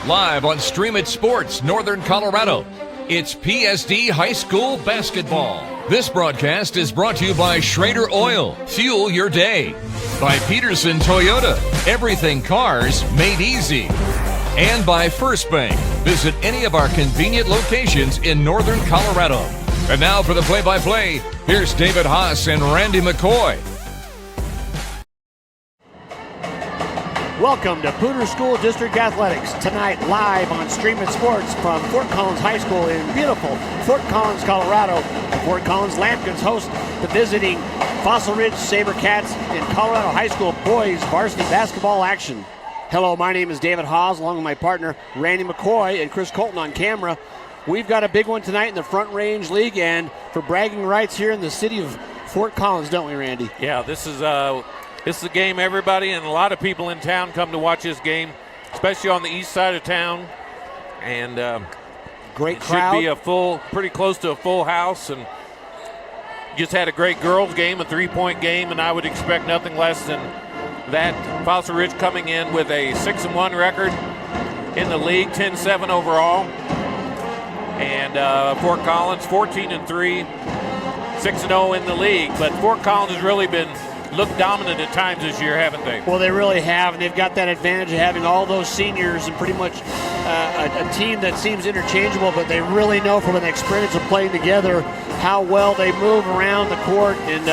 live on Stream It Sports, Northern Colorado. It's PSD High School basketball. This broadcast is brought to you by Schrader Oil. Fuel your day. By Pedersen Toyota. Everything cars made easy. And by First Bank. Visit any of our convenient locations in Northern Colorado. And now for the play-by-play, here's David Haase and Randy McCoy. Welcome to Poudre School District Athletics. Tonight, live on Stream It Sports from Fort Collins High School in beautiful Fort Collins, Colorado. The Fort Collins Lambkins host the visiting Fossil Ridge SaberCats in Colorado High School boys varsity basketball action. Hello, my name is David Haase, along with my partner Randy McCoy and Chris Colton on camera. We've got a big one tonight in the Front Range League and for bragging rights here in the city of Fort Collins, don't we, Randy? Yeah, this is a game everybody and a lot of people in town come to watch this game, especially on the east side of town. And great crowd. Should be pretty close to a full house. And just had a great girls game, a three-point game, and I would expect nothing less than that. Fossil Ridge coming in with a 6-1 record in the league, 10-7 overall. And Fort Collins 14-3, 6-0 in the league. But Fort Collins has really been looked dominant at times this year, haven't they? Well, they really have, and they've got that advantage of having all those seniors and pretty much a team that seems interchangeable, but they really know from an experience of playing together how well they move around the court, and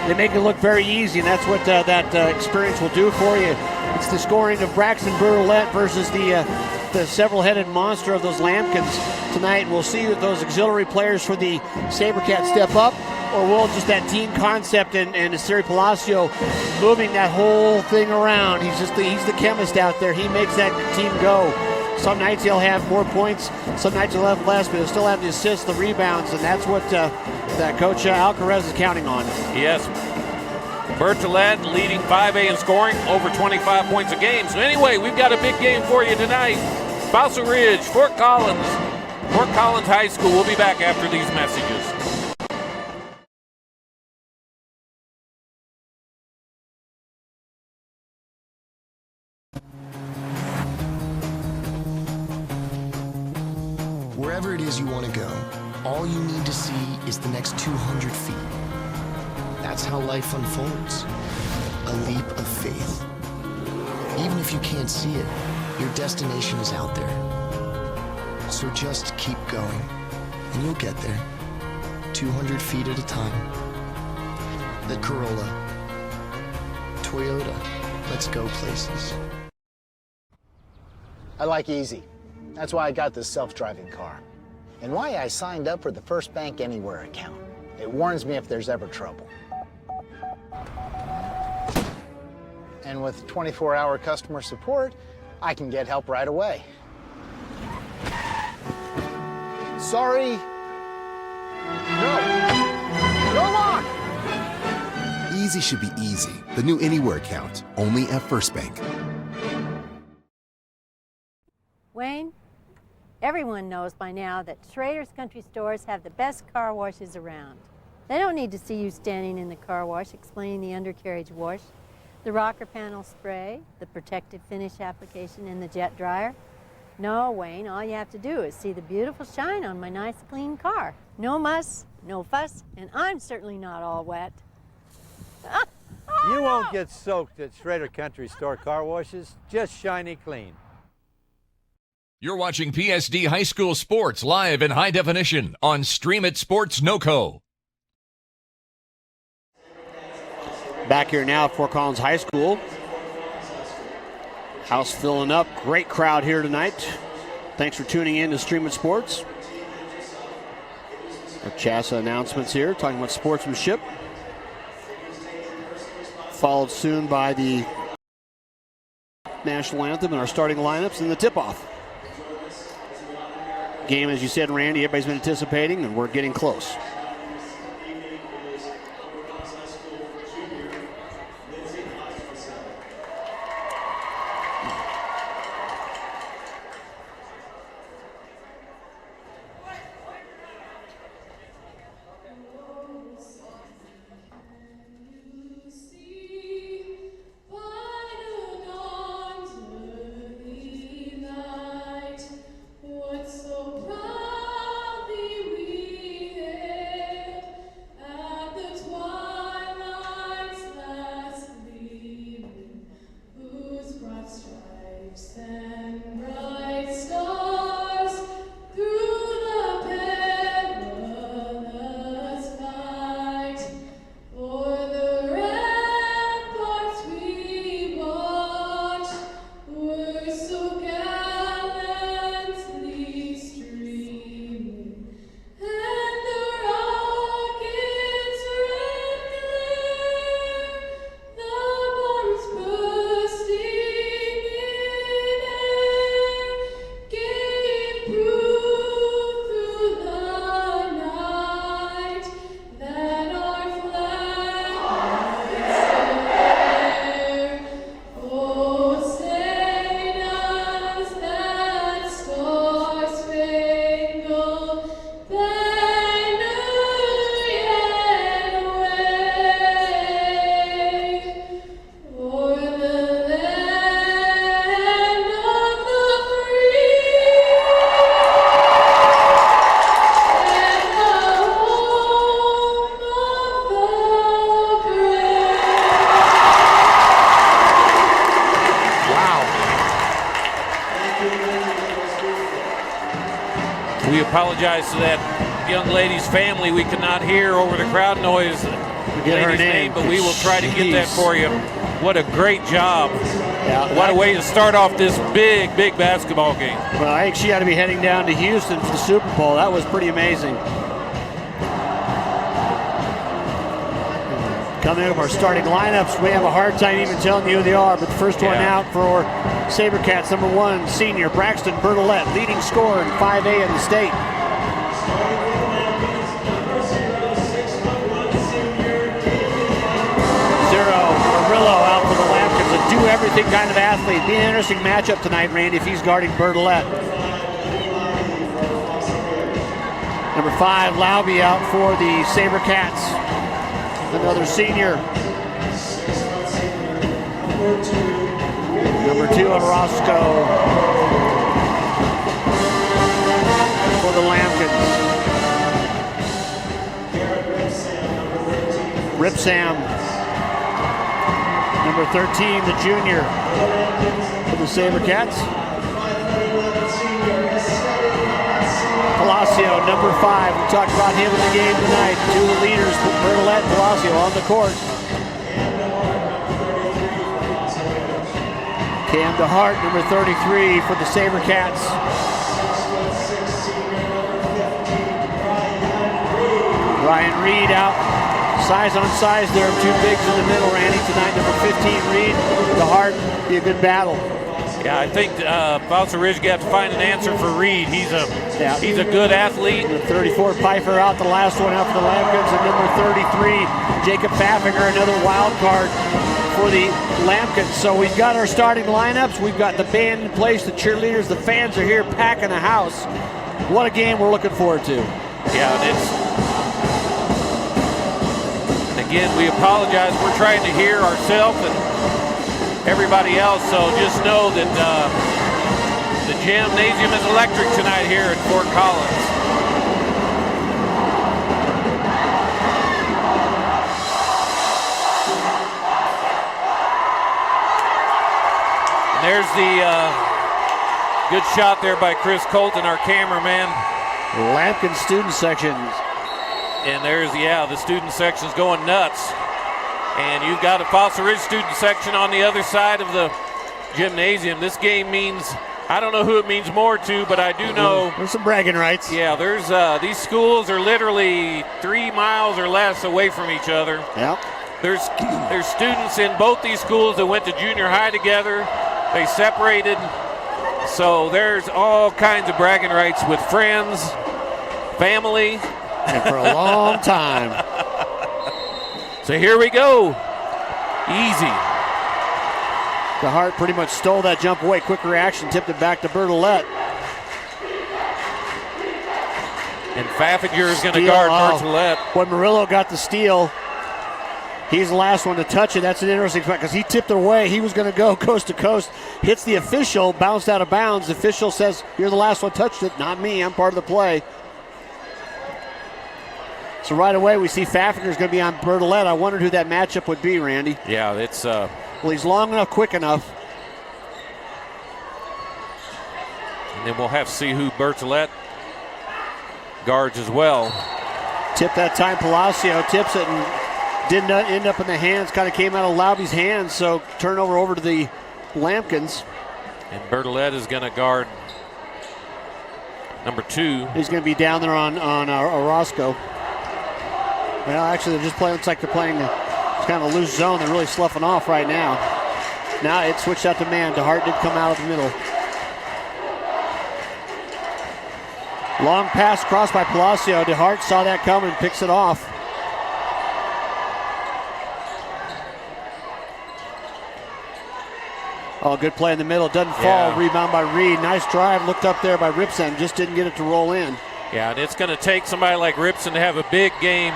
they make it look very easy, and that's what that experience will do for you. It's the scoring of Braxton Burlette versus the several-headed monster of those Lambkins tonight. We'll see if those auxiliary players for the SaberCats step up, or will just that team concept and Esteri Palacio moving that whole thing around. He's the chemist out there. He makes that team go. Some nights he'll have more points, some nights he'll have less, but he'll still have the assists, the rebounds, and that's what that Coach Alcaraz is counting on. Yes. Bertolette leading 5A in scoring, over 25 points a game. So anyway, we've got a big game for you tonight. Fossil Ridge, Fort Collins High School. We'll be back after these messages. Wherever it is you want to go, all you need to see is the next 200 feet. That's how life unfolds. A leap of faith. Even if you can't see it, your destination is out there. So just keep going, and you'll get there. 200 feet at a time. The Corolla. Toyota. Let's go places. I like easy. That's why I got this self-driving car. And why I signed up for the First Bank Anywhere account. It warns me if there's ever trouble. And with 24-hour customer support, I can get help right away. Sorry. No lock! Easy should be easy. The new Anywhere account, only at First Bank. Wayne, everyone knows by now that Schrader's Country Stores have the best car washes around. They don't need to see you standing in the car wash explaining the undercarriage wash, the rocker panel spray, the protective finish application, and the jet dryer. No, Wayne, all you have to do is see the beautiful shine on my nice clean car. No muss, no fuss, and I'm certainly not all wet. You won't get soaked at Schrader Country Store car washes, just shiny clean. You're watching PSD High School Sports live in high definition on Stream It Sports NoCo. Back here now at Fort Collins High School. House filling up. Great crowd here tonight. Thanks for tuning in to Stream It Sports. Our CHASA announcements here, talking about sportsmanship. Followed soon by the national anthem and our starting lineups and the tip-off. Game, as you said, Randy, everybody's been anticipating, and we're getting close. By the dawn's early light. We apologize to that young lady's family. We cannot hear over the crowd noise the Get her lady's name, but we will try to get that Jeez. for you. What a great job. Yeah, What a way to start off this big basketball game. Well, I think she ought to be heading down to Houston for the Super Bowl. That was pretty amazing. Coming up, our starting lineups. We have a hard time even telling you who they are, but the first one Yeah. out for SaberCats, number 1, senior Braxton Bertolette, leading scorer in 5A in the state. Out for the Lampkins, a do-everything kind of athlete. Be an interesting matchup tonight, Randy, if he's guarding Bertolette. Number 5, Laube out for the SaberCats. Another senior. Number 2, Orozco for the Lampkins. Ripsam. Number 13, the junior for the SaberCats. Palacio, number 5. We talked about him in the game tonight. 2 of the leaders, Bertolette and Palacio, on the court. Cam DeHart, number 33 for the SaberCats. Ryan Reed out. Size on size there, 2 bigs in the middle, Randy, tonight. Number 15, Reed. DeHart, be a good battle. Yeah, I think Fossil Ridge got to find an answer for Reed. He's a good athlete. Number 34, Pfeiffer out, the last one out for the Lampkins. And number 33, Jacob Pfaffinger, another wild card for the Lampkins. So we've got our starting lineups. We've got the band in place, the cheerleaders, the fans are here packing the house. What a game we're looking forward to. Yeah, and again, we apologize. We're trying to hear ourselves and everybody else, so just know that the gymnasium is electric tonight here at Fort Collins. And there's the good shot there by Chris Colton, our cameraman. Lampkin student sections. And there's, the student section's going nuts. And you've got a Fossil Ridge student section on the other side of the gymnasium. This game means, I don't know who it means more to, but I do know. There's some bragging rights. Yeah, there's these schools are literally 3 miles or less away from each other. Yep. There's students in both these schools that went to junior high together. They separated. So there's all kinds of bragging rights with friends, family. And for a long time. So here we go. Easy. DeHart pretty much stole that jump away. Quick reaction, tipped it back to Bertolette. And Pfaffinger is going to guard Bertolette. When Murillo got the steal, he's the last one to touch it. That's an interesting spot because he tipped it away. He was going to go coast to coast. Hits the official, bounced out of bounds. The official says, you're the last one touched it. Not me. I'm part of the play. So right away we see Pfaffinger's going to be on Bertolette. I wondered who that matchup would be, Randy. Yeah, it's... Well, he's long enough, quick enough. And then we'll have to see who Bertolette guards as well. Tip that time, Palacio tips it and didn't end up in the hands. Kind of came out of Laube's hands, so turnover over to the Lampkins. And Bertolette is going to guard number 2. He's going to be down there on Orozco. Well, actually, they're just playing. Looks like they're playing it's kind of a loose zone. They're really sloughing off right now. Now it switched out to man. DeHart did come out of the middle. Long pass crossed by Palacio. DeHart saw that coming and picks it off. Oh, good play in the middle. Doesn't fall. Yeah. Rebound by Reed. Nice drive. Looked up there by Ripson. Just didn't get it to roll in. Yeah, and it's going to take somebody like Ripson to have a big game.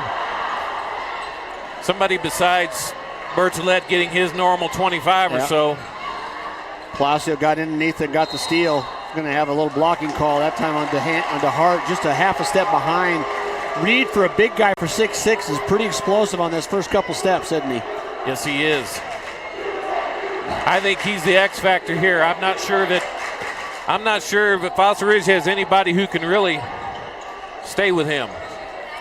Somebody besides Bertolette getting his normal 25 or so. Palacio got underneath and got the steal. Going to have a little blocking call that time on DeHart, just a half a step behind. Reed, for a big guy for 6'6", is pretty explosive on this first couple steps, isn't he? Yes, he is. I think he's the X factor here. I'm not sure if Fossil Ridge has anybody who can really stay with him.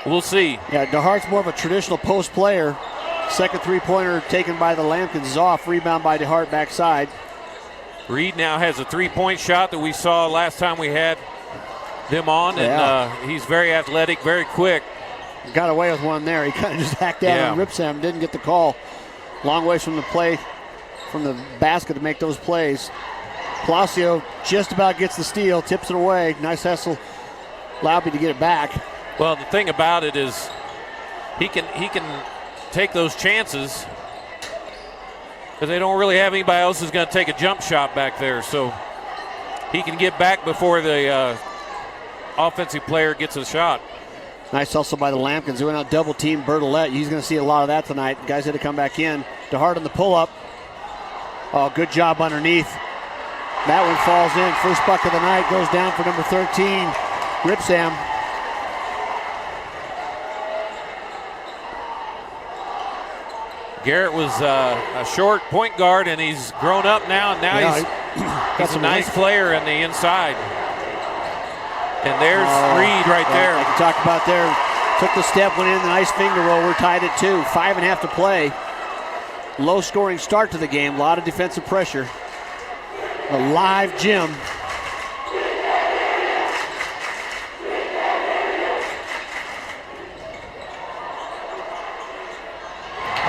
We'll see. Yeah, DeHart's more of a traditional post player. Second three-pointer taken by the Lampkins is off. Rebound by DeHart backside. Reed now has a three-point shot that we saw last time we had them on, and he's very athletic, very quick. Got away with one there. He kind of just hacked out and rips him. Didn't get the call. Long ways from the play, from the basket to make those plays. Palacio just about gets the steal, tips it away. Nice hustle. Laube to get it back. Well, the thing about it is he can take those chances because they don't really have anybody else who's going to take a jump shot back there. So he can get back before the offensive player gets a shot. Nice hustle by the Lampkins. They went out double-team Bertolette. He's going to see a lot of that tonight. Guys had to come back in. DeHart on the pull-up. Oh, good job underneath. That one falls in. First bucket of the night goes down for number 13, Ripsam. Garrett was a short point guard, and he's grown up now, and now he's a nice player in the inside. And there's Reed right there. I can talk about there. Took the step, went in, the nice finger roll. We're tied at 2. 5.5 to play. Low scoring start to the game. A lot of defensive pressure. A live gym.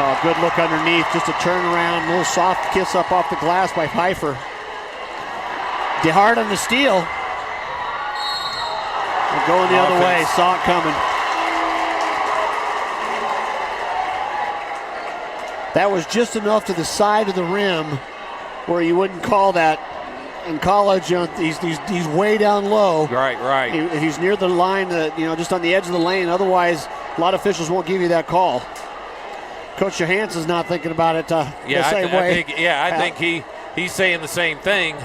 Oh, good look underneath. Just a turnaround. A little soft kiss up off the glass by Pfeiffer. DeHart on the steal. They're going the other way. Saw it coming. That was just enough to the side of the rim where you wouldn't call that. In college, he's way down low. Right. If he's near the line, just on the edge of the lane. Otherwise, a lot of officials won't give you that call. Coach Johansson's not thinking about it the same way. I think he's saying the same thing.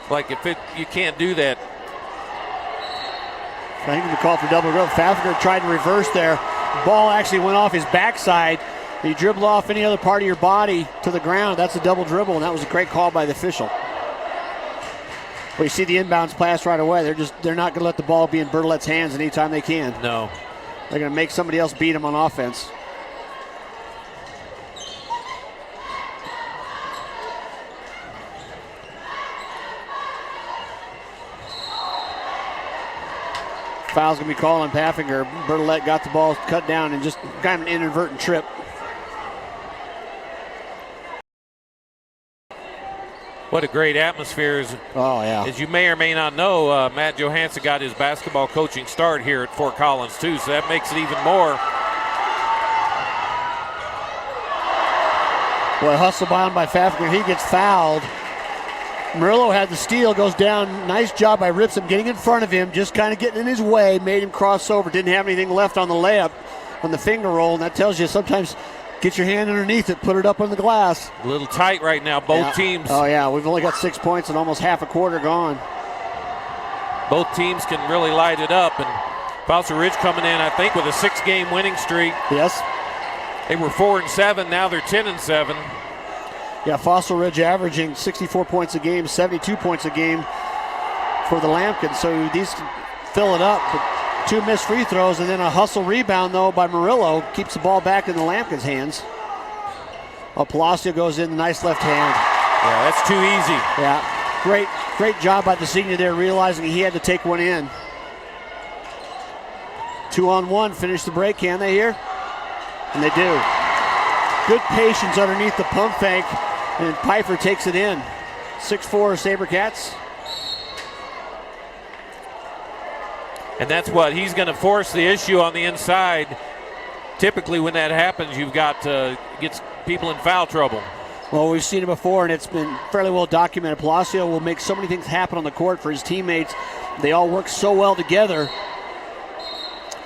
Like you can't do that. I think the call for double growth. Pfeiffer tried to reverse there. Ball actually went off his backside. You dribble off any other part of your body to the ground. That's a double dribble, and that was a great call by the official. Well, you see the inbounds pass right away. They're not going to let the ball be in Bertolette's hands anytime they can. No. They're going to make somebody else beat them on offense. Foul's going to be called on Paffinger. Bertolette got the ball cut down and just got an inadvertent trip. What a great atmosphere. As you may or may not know, Matt Johansson got his basketball coaching start here at Fort Collins, too, so that makes it even more. Well, hustle bound by Pfeiffer. He gets fouled. Murillo had the steal, goes down. Nice job by Ripsam getting in front of him, just kind of getting in his way, made him cross over. Didn't have anything left on the layup on the finger roll, and that tells you sometimes get your hand underneath it, put it up on the glass. A little tight right now, both teams. Oh, yeah, we've only got 6 points and almost half a quarter gone. Both teams can really light it up, and Foster Ridge coming in, I think, with a 6-game winning streak. Yes. They were 4-7, now they're 10-7. Yeah, Fossil Ridge averaging 64 points a game, 72 points a game for the Lampkins. So these can fill it up. But 2 missed free throws and then a hustle rebound, though, by Murillo. Keeps the ball back in the Lampkins' hands. Oh, Palacio goes in, nice left hand. Yeah, that's too easy. Yeah, great job by the senior there, realizing he had to take one in. 2-on-1, finish the break, can they here? And they do. Good patience underneath the pump fake. And Pfeiffer takes it in. 6'4" Sabercats. And that's what he's going to force the issue on the inside. Typically when that happens, you've got gets people in foul trouble. Well, we've seen it before, and it's been fairly well documented. Palacio will make so many things happen on the court for his teammates. They all work so well together.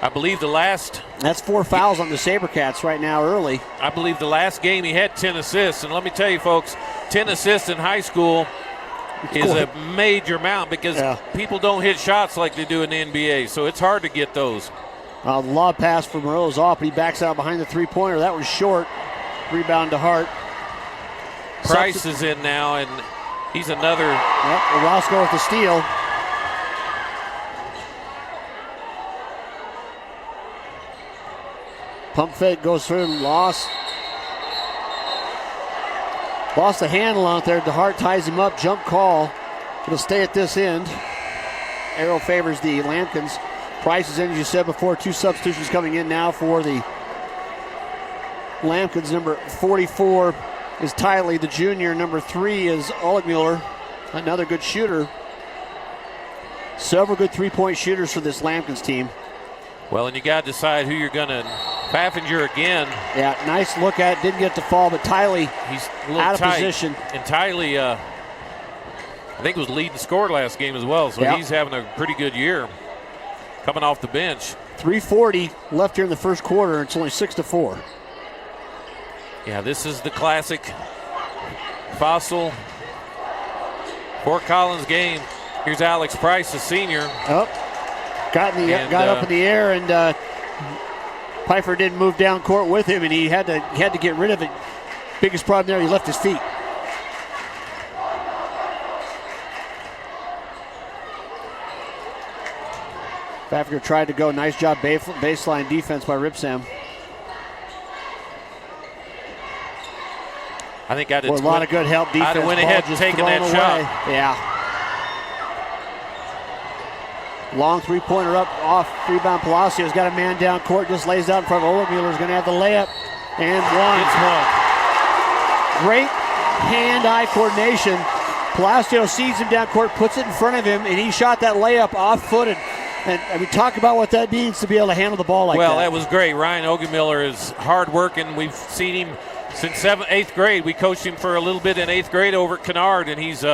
I believe That's 4 fouls on the Sabercats right now early. I believe the last game he had 10 assists. And let me tell you, folks, 10 assists in high school is a major amount because people don't hit shots like they do in the NBA. So it's hard to get those. The lob pass for Murillo's off, but he backs out behind the three-pointer. That was short. Rebound to Hart. Price is in now, and he's another. Yep, Orozco with the steal. Pump fake goes through, lost the handle on it there. DeHart ties him up, jump call. It'll stay at this end. Arrow favors the Lampkins. Price is in, as you said before. 2 substitutions coming in now for the Lampkins. Number 44 is Tiley, the junior. Number 3 is Oligmuller, another good shooter. Several good three-point shooters for this Lampkins team. Well, and you got to decide who you're going to. Pfaffinger again. Yeah, nice look at it. Didn't get the fall, but Tiley, he's a little out of tight. position. And Tiley, I think, was leading scorer last game as well, so he's having a pretty good year coming off the bench. 3:40 left here in the first quarter. It's only 6-4. Yeah, this is the classic Fossil Fort Collins game. Here's Alex Price, the senior. Oh, got up in the air, and Pfeiffer didn't move down court with him, and he had to get rid of it. Biggest problem there, he left his feet. Pfeiffer tried to go. Nice job baseline defense by Ripsam. I think I'd a lot of good help defense. I'd have went ahead and taken that shot. Yeah. Long three-pointer up off rebound. Palacios got a man down court, just lays out in front of Oligmuller's going to have the layup and one. It's one. Great hand-eye coordination. Palacios sees him down court, puts it in front of him, and he shot that layup off-footed. And I mean, talk about what that means to be able to handle the ball like that. Well, that was great. Ryan Oligmuller is hard-working. We've seen him since 8th grade. We coached him for a little bit in 8th grade over at Kennard, and he's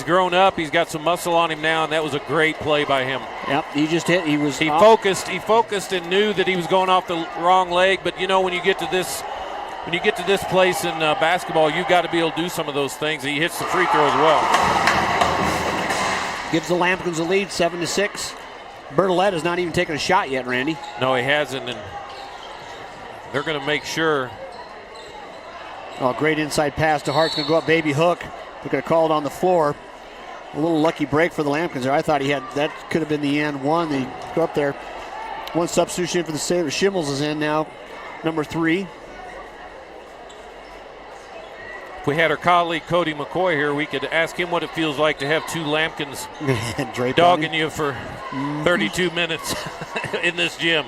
grown up. He's got some muscle on him now, and that was a great play by him. Yep, he just hit. He focused. He focused and knew that he was going off the wrong leg. But you know, when you get to this place in basketball, you got to be able to do some of those things. He hits the free throw as well. Gives the Lampkins a lead, 7-6. Bertolette has not even taken a shot yet, Randy. No, he hasn't, and they're going to make sure. Oh, great inside pass to Hart's going to go up, baby hook. They're going to call it on the floor. A little lucky break for the Lampkins there. I thought that could have been the end one. They go up there. One substitution for the Sabres. Schimmels is in now, number 3. If we had our colleague Cody McCoy here, we could ask him what it feels like to have 2 Lampkins dogging you for 32 minutes in this gym.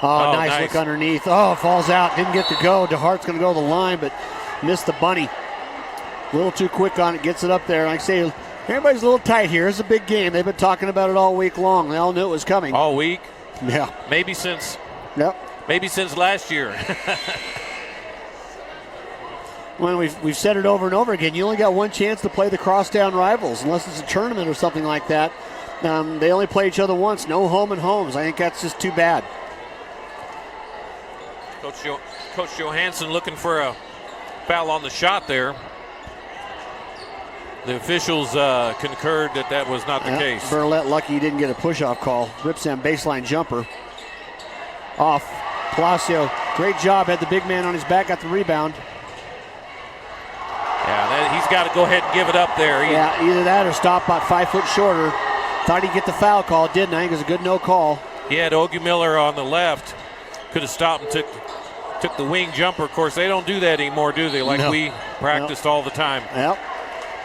Oh, nice look underneath. Oh, falls out. Didn't get to go. DeHart's going to go to the line, but missed the bunny. A little too quick on it. Gets it up there. Like I say, everybody's a little tight here. It's a big game. They've been talking about it all week long. They all knew it was coming. All week? Yeah. Maybe since last year. Well, we've said it over and over again. You only got one chance to play the crosstown rivals, unless it's a tournament or something like that. They only play each other once. No home and homes. I think that's just too bad. Coach Johansson looking for a foul on the shot there. The officials concurred that was not the case. Bertolette lucky he didn't get a push-off call. Ripsam baseline jumper. Off. Palacio, great job. Had the big man on his back, got the rebound. Yeah, he's got to go ahead and give it up there. Either that or stop about 5 foot shorter. Thought he'd get the foul call, didn't I? I think it was a good no call. He had Oligmuller on the left. Could have stopped and took the wing jumper. Of course, they don't do that anymore, do they? Like we practiced all the time. Yep.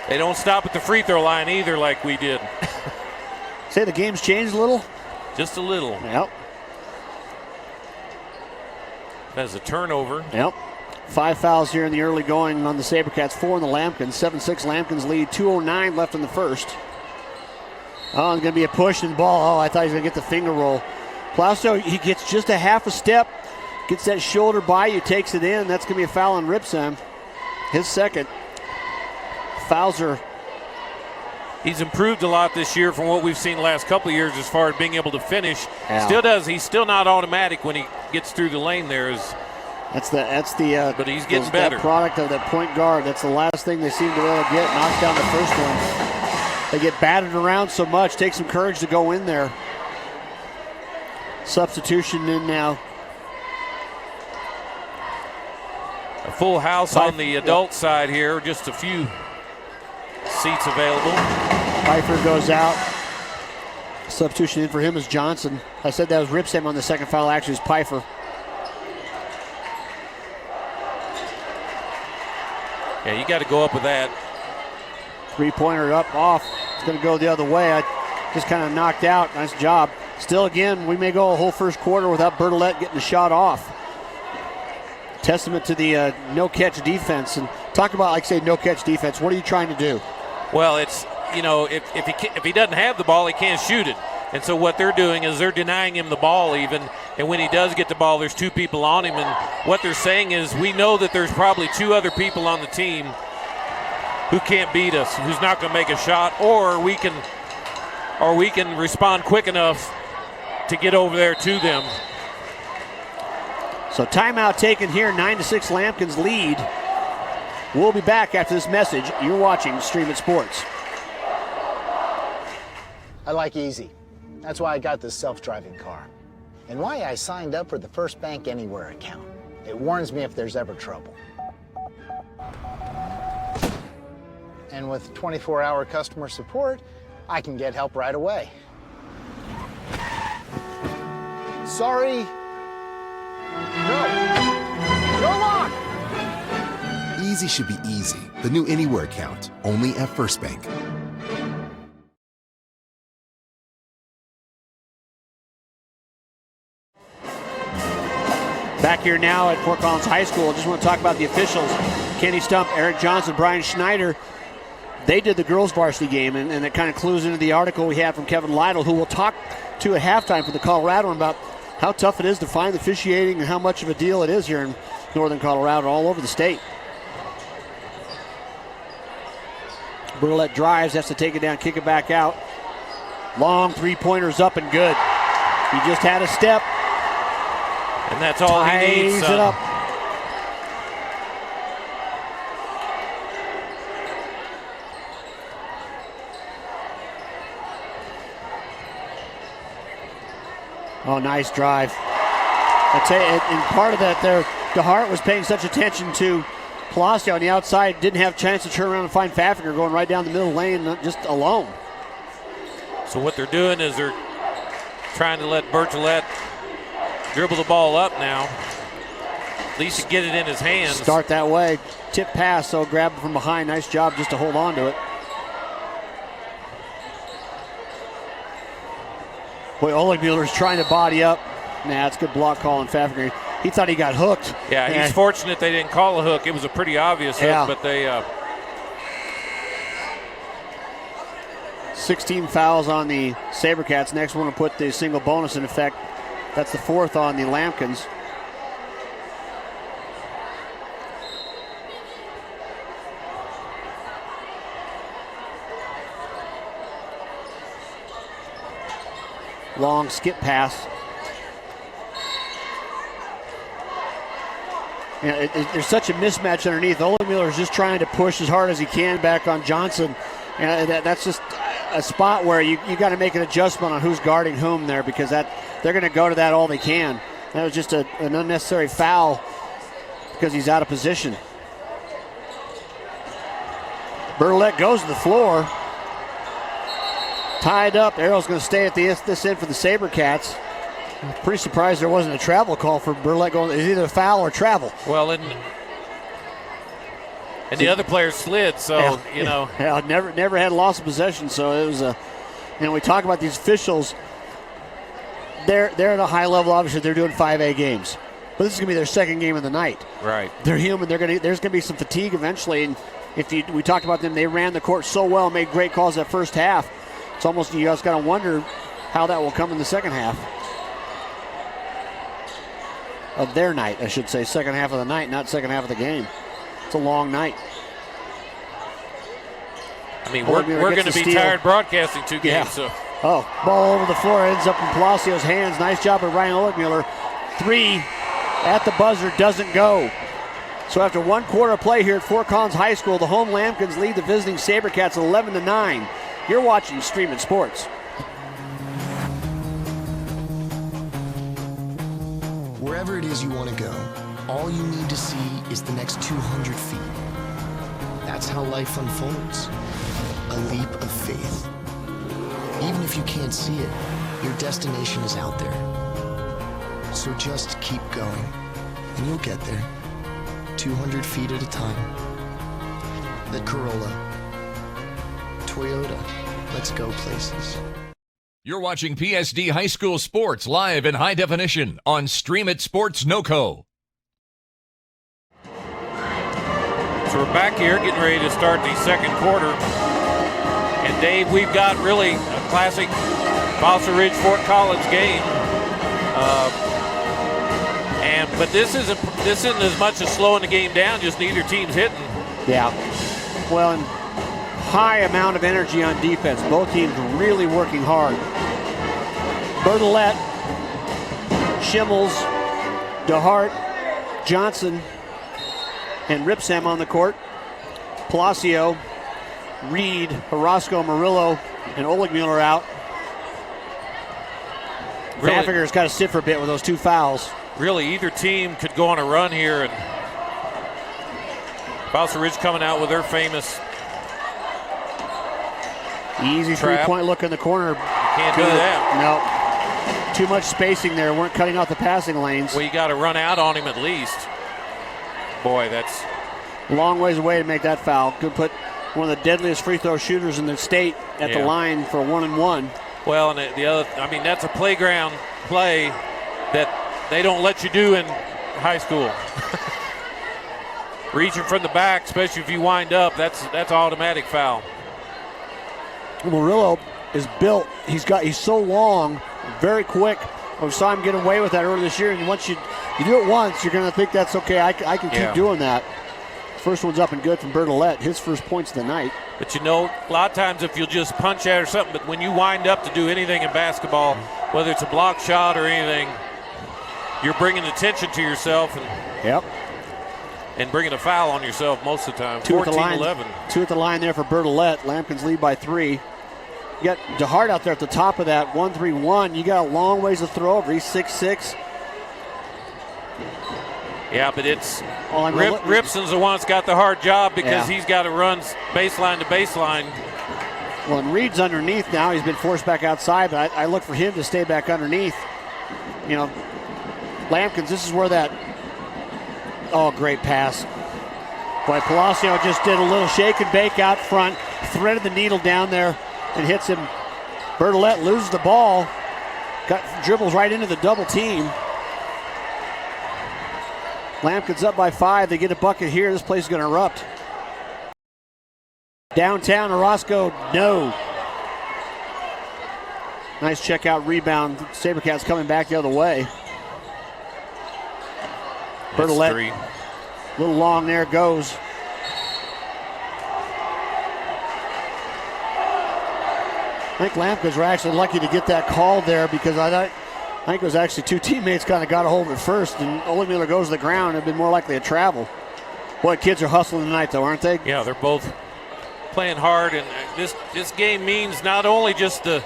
They don't stop at the free throw line either like we did. Say the game's changed a little? Just a little. Yep. That's a turnover. Yep. 5 fouls here in the early going on the SaberCats, 4 in the Lampkins. 7-6 Lampkins lead, 2:09 left in the first. Oh, it's going to be a push and ball. Oh, I thought he was going to get the finger roll. Palacio, he gets just a half a step, gets that shoulder by you, takes it in. That's going to be a foul on Ripsam. His second. Fouls are. He's improved a lot this year from what we've seen the last couple of years as far as being able to finish. Yeah. Still does. He's still not automatic when he gets through the lane there. But he's getting better. That product of that point guard. That's the last thing they seem to be able to get. Knocks down the first one. They get battered around so much. Takes some courage to go in there. Substitution in now. A full house on the adult side here. Just a few seats available. Pfeiffer goes out. Substitution in for him is Johnson. I said that was Ripsam on the second foul. Actually, it's Pfeiffer. Yeah, you got to go up with that. Three-pointer up, off. It's going to go the other way. I just kind of knocked out. Nice job. Still, again, we may go a whole first quarter without Bertolette getting the shot off. Testament to the no-catch defense. And talk about, like I say, no-catch defense. What are you trying to do? Well, it's, if he doesn't have the ball, he can't shoot it. And so what they're doing is they're denying him the ball even. And when he does get the ball, there's two people on him. And what they're saying is, we know that there's probably two other people on the team who can't beat us, who's not going to make a shot, or we can respond quick enough to get over there to them. So timeout taken here, 9-6 Lampkins lead. We'll be back after this message. You're watching Stream It Sports. I like easy. That's why I got this self-driving car. And why I signed up for the First Bank Anywhere account. It warns me if there's ever trouble. And with 24-hour customer support, I can get help right away. Sorry. No lock! Easy should be easy. The new Anywhere account, only at First Bank. Back here now at Fort Collins High School. I just want to talk about the officials. Kenny Stump, Eric Johnson, Brian Schneider. They did the girls varsity game, and that kind of clues into the article we had from Kevin Lytle, who we'll talk to at halftime for the Colorado about how tough it is to find officiating and how much of a deal it is here in northern Colorado, all over the state. Bertolette drives, has to take it down, kick it back out. Long three-pointers up and good. He just had a step. And that's all he needs. Ties it up. Oh, nice drive. I tell you, and part of that there, DeHart was paying such attention to Palacio on the outside, didn't have a chance to turn around and find Pfaffinger going right down the middle lane, just alone. So what they're doing is they're trying to let Bertolette dribble the ball up now. At least to get it in his hands. Start that way. Tip pass, so grab it from behind. Nice job just to hold on to it. Boy, Oligmuller's trying to body up. Nah, it's a good block call on Pfaffinger. He thought he got hooked. Yeah, he's fortunate they didn't call a hook. It was a pretty obvious hook, but they... 16 fouls on the SaberCats. Next one to put the single bonus in effect. That's the fourth on the Lampkins. Long skip pass. There's such a mismatch underneath. Oligmuller is just trying to push as hard as he can back on Johnson. And that's just a spot where you got to make an adjustment on who's guarding whom there, because they're going to go to that all they can. That was just an unnecessary foul because he's out of position. Bertolette goes to the floor. Tied up. Arrow's going to stay at this end for the SaberCats. Pretty surprised there wasn't a travel call for Bertolette going. It's either a foul or travel. Well, and the other player slid, so, Yeah, never had loss of possession, so it was we talk about these officials. They're at a high level, obviously. They're doing 5A games. But this is going to be their second game of the night. Right. They're human. There's going to be some fatigue eventually. And we talked about them, they ran the court so well, made great calls that first half. It's almost, you just got to wonder how that will come in the second half of their night, I should say. Second half of the night, not second half of the game. It's a long night. I mean, we're going to be tired broadcasting two games. Yeah. So. Oh, ball over the floor, ends up in Palacio's hands. Nice job by Ryan Oligmuller. Three at the buzzer, doesn't go. So after one quarter of play here at Fort Collins High School, the home Lampkins lead the visiting SaberCats 11-9. You're watching Stream It Sports. Wherever it is you want to go, all you need to see is the next 200 feet. That's how life unfolds. A leap of faith. Even if you can't see it, your destination is out there. So just keep going, and you'll get there. 200 feet at a time. The Corolla. Toyota. Let's go places. You're watching PSD High School Sports live in high definition on Stream It Sports NoCo. So we're back here getting ready to start the second quarter. And Dave, we've got really a classic Fossil Ridge Fort Collins game. But this isn't as much as slowing the game down, just neither team's hitting. Yeah. Well, and high amount of energy on defense. Both teams really working hard. Bertolette, Schimmels, DeHart, Johnson, and Ripsam on the court. Palacio, Reed, Orozco, Murillo, and Oligmuller out. Really, Vanfigur's got to sit for a bit with those 2 fouls. Really, either team could go on a run here, and Fossil Ridge coming out with their famous easy trap. Three-point look in the corner. Can't do that. No. Too much spacing there. Weren't cutting out the passing lanes. Well, you got to run out on him at least. Boy, that's a long ways away to make that foul. Could put one of the deadliest free throw shooters in the state at the line for 1-and-1. Well, and the other, I mean, that's a playground play that they don't let you do in high school. Reaching from the back, especially if you wind up, that's automatic foul. Murillo is built. He's so long, very quick. We saw him get away with that earlier this year. And once you do it once, you're going to think that's okay. I can keep doing that. First one's up and good from Bertolette. His first points of the night. But a lot of times if you'll just punch at or something, but when you wind up to do anything in basketball, whether it's a block shot or anything, you're bringing attention to yourself and bringing a foul on yourself most of the time. 14-11. 2 at the line there for Bertolette. Lampkins lead by 3. You got DeHart out there at the top of that 1-3-1. You got a long ways to throw over. He's 6'6". Yeah, but it's Ripson's the one that's got the hard job because he's got to run baseline to baseline. Well, and Reed's underneath now. He's been forced back outside, but I look for him to stay back underneath. Lampkins, this is where that great pass. Boy, Palacio just did a little shake and bake out front, threaded the needle down there and hits him. Bertolette loses the ball, dribbles right into the double team. Lampkins up by 5. They get a bucket here. This place is going to erupt. Downtown, Orozco, no. Nice check out rebound. Sabercats coming back the other way. Bertolette, a little long there, goes. I think Lampkins were actually lucky to get that call there because I think it was actually 2 teammates kind of got a hold of it first, and Oligmuller goes to the ground. It'd been more likely a travel. Boy, kids are hustling tonight, though, aren't they? Yeah, they're both playing hard, and this game means not only just and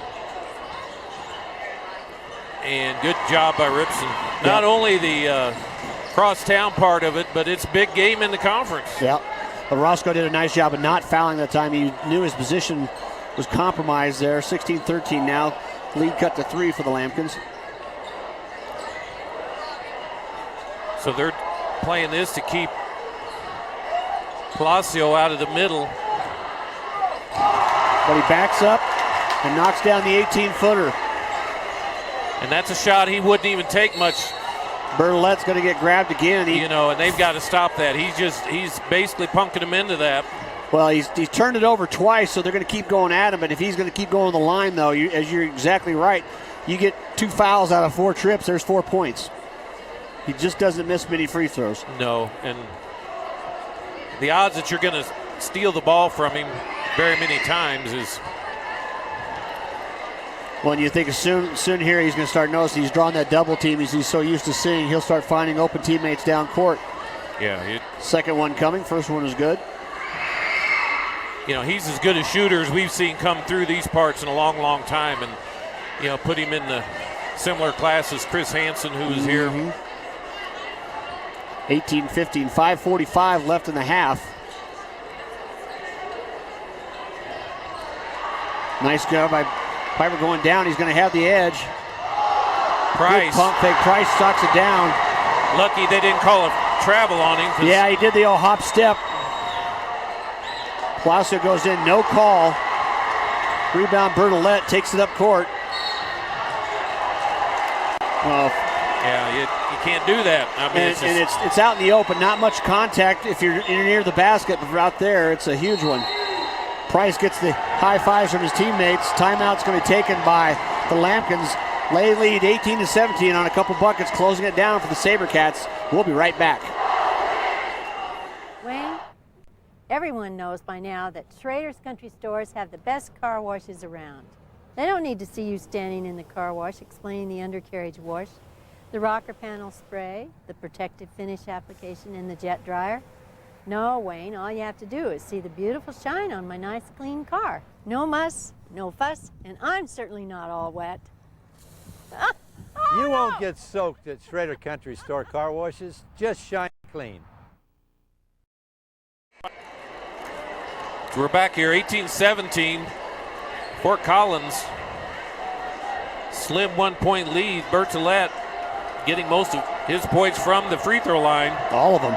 good job by Ripson, not only the cross-town part of it, but it's a big game in the conference. Yeah, Orozco did a nice job of not fouling that time. He knew his position was compromised there. 16-13 now. Lead cut to 3 for the Lampkins. So they're playing this to keep Palacio out of the middle. But he backs up and knocks down the 18-footer. And that's a shot he wouldn't even take much. Bertolette's going to get grabbed again. And they've got to stop that. He's basically punking him into that. Well, he's turned it over twice, so they're going to keep going at him. But if he's going to keep going the line, though, as you're exactly right, you get 2 fouls out of 4 trips, there's 4 points. He just doesn't miss many free throws. No, and the odds that you're going to steal the ball from him very many times is... Well, and you think soon here he's going to start noticing he's drawing that double team as he's so used to seeing. He'll start finding open teammates down court. Yeah. Second one coming. First one is good. He's as good a shooter as we've seen come through these parts in a long, long time. And, put him in the similar class as Chris Hansen, who was here. 18-15, 5:45 left in the half. Nice job by Piper going down. He's going to have the edge. Price. Good pump fake. Price sucks it down. Lucky they didn't call a travel on him. Yeah, he did the old hop step. Palacio goes in, no call. Rebound, Bertolette takes it up court. Well, yeah, you can't do that. I mean, it's out in the open. Not much contact if you're near the basket, but out there, it's a huge one. Price gets the high fives from his teammates. Timeout's going to be taken by the Lampkins. Lay lead 18-17 on a couple buckets, closing it down for the SaberCats. We'll be right back. Wayne, everyone knows by now that Schrader's Country Stores have the best car washes around. They don't need to see you standing in the car wash explaining the undercarriage wash, the rocker panel spray, the protective finish application, and the jet dryer. No, Wayne, all you have to do is see the beautiful shine on my nice clean car. No muss, no fuss, and I'm certainly not all wet. You won't get soaked at Schrader Country Store car washes, just shine clean. We're back here, 18-17. Fort Collins, slim 1-point lead. Bertolette getting most of his points from the free throw line. All of them.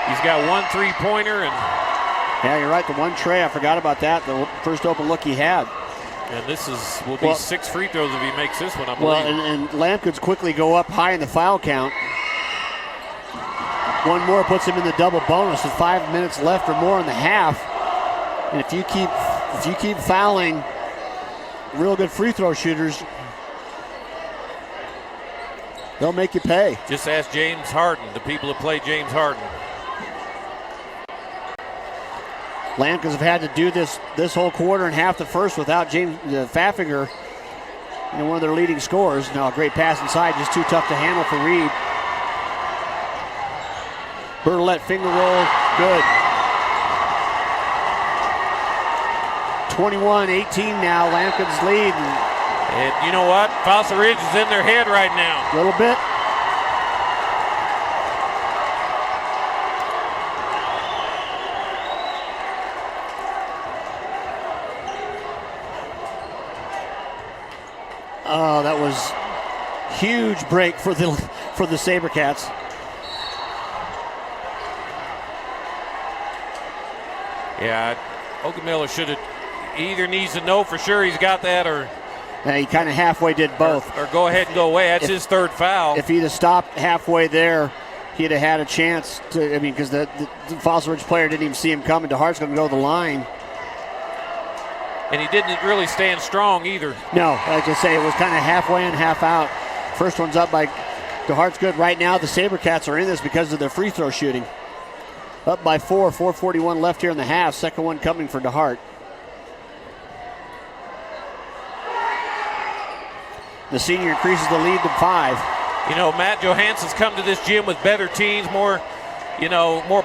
He's got one three-pointer. Yeah, you're right, the one tray, I forgot about that, the first open look he had. And this will be 6 free throws if he makes this one, I believe. Well, and Lampkins quickly go up high in the foul count. One more puts him in the double bonus with 5 minutes left or more in the half. And if you keep fouling real good free throw shooters, they'll make you pay. Just ask James Harden, the people who play James Harden. Lampkins have had to do this whole quarter and half the first without James Pfaffinger, one of their leading scorers. Now a great pass inside, just too tough to handle for Reed. Bertolette finger roll, good. 21-18 now, Lampkins lead. And you know what? Fossil Ridge is in their head right now. A little bit. Oh, that was huge break for the SaberCats. Yeah, Oakmiller either needs to know for sure he's got that, or he kind of halfway did both. Or go ahead and go away. That's his third foul. If he'd have stopped halfway there, he'd have had a chance to. Because the Fossil Ridge player didn't even see him coming. DeHart's going to go to the line. And he didn't really stand strong either. No, like I say, it was kind of halfway in, half out. First one's up by DeHart's good. Right now, the SaberCats are in this because of their free throw shooting. Up by 4:41 left here in the half. Second one coming for DeHart. The senior increases the lead to 5. You know, Matt Johansson's come to this gym with better teams, more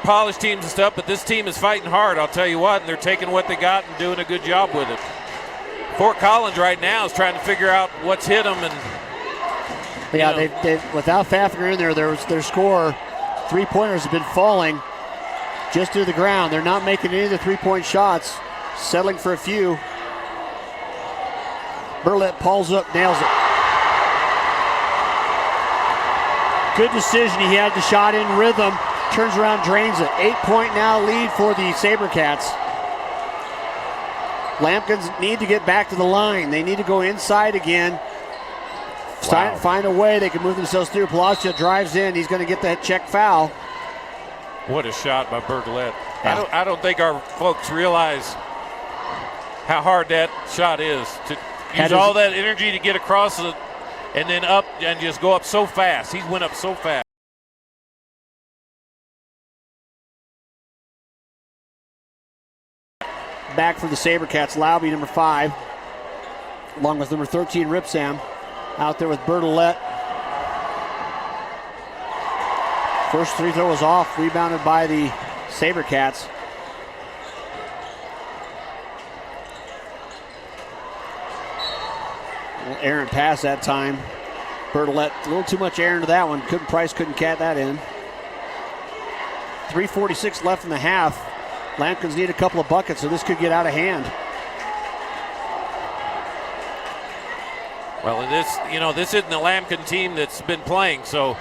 polished teams and stuff, but this team is fighting hard, I'll tell you what, and they're taking what they got and doing a good job with it. Fort Collins right now is trying to figure out what's hit them. And they without Pfaffinger in there, their score, three-pointers have been falling just to the ground. They're not making any of the three-point shots, settling for a few. Bertolette pulls up, nails it. Good decision. He had the shot in rhythm. Turns around, drains it. 8-point now lead for the SaberCats. Lampkins need to get back to the line. They need to go inside again. Wow. Find a way they can move themselves through. Palacio drives in. He's going to get that check foul. What a shot by Bertolette. Yeah. I don't think our folks realize how hard that shot is. To use all that energy to get across and then up and just go up so fast. He went up so fast. Back for the SaberCats, Laube, number 5, along with number 13, Ripsam, out there with Bertolette. First free throw was off, rebounded by the SaberCats. Errant pass that time. Bertolette, a little too much air into that one. Price couldn't cat that in. 3:46 left in the half. Lampkins need a couple of buckets, so this could get out of hand. Well, this isn't the Lampkin team that's been playing, so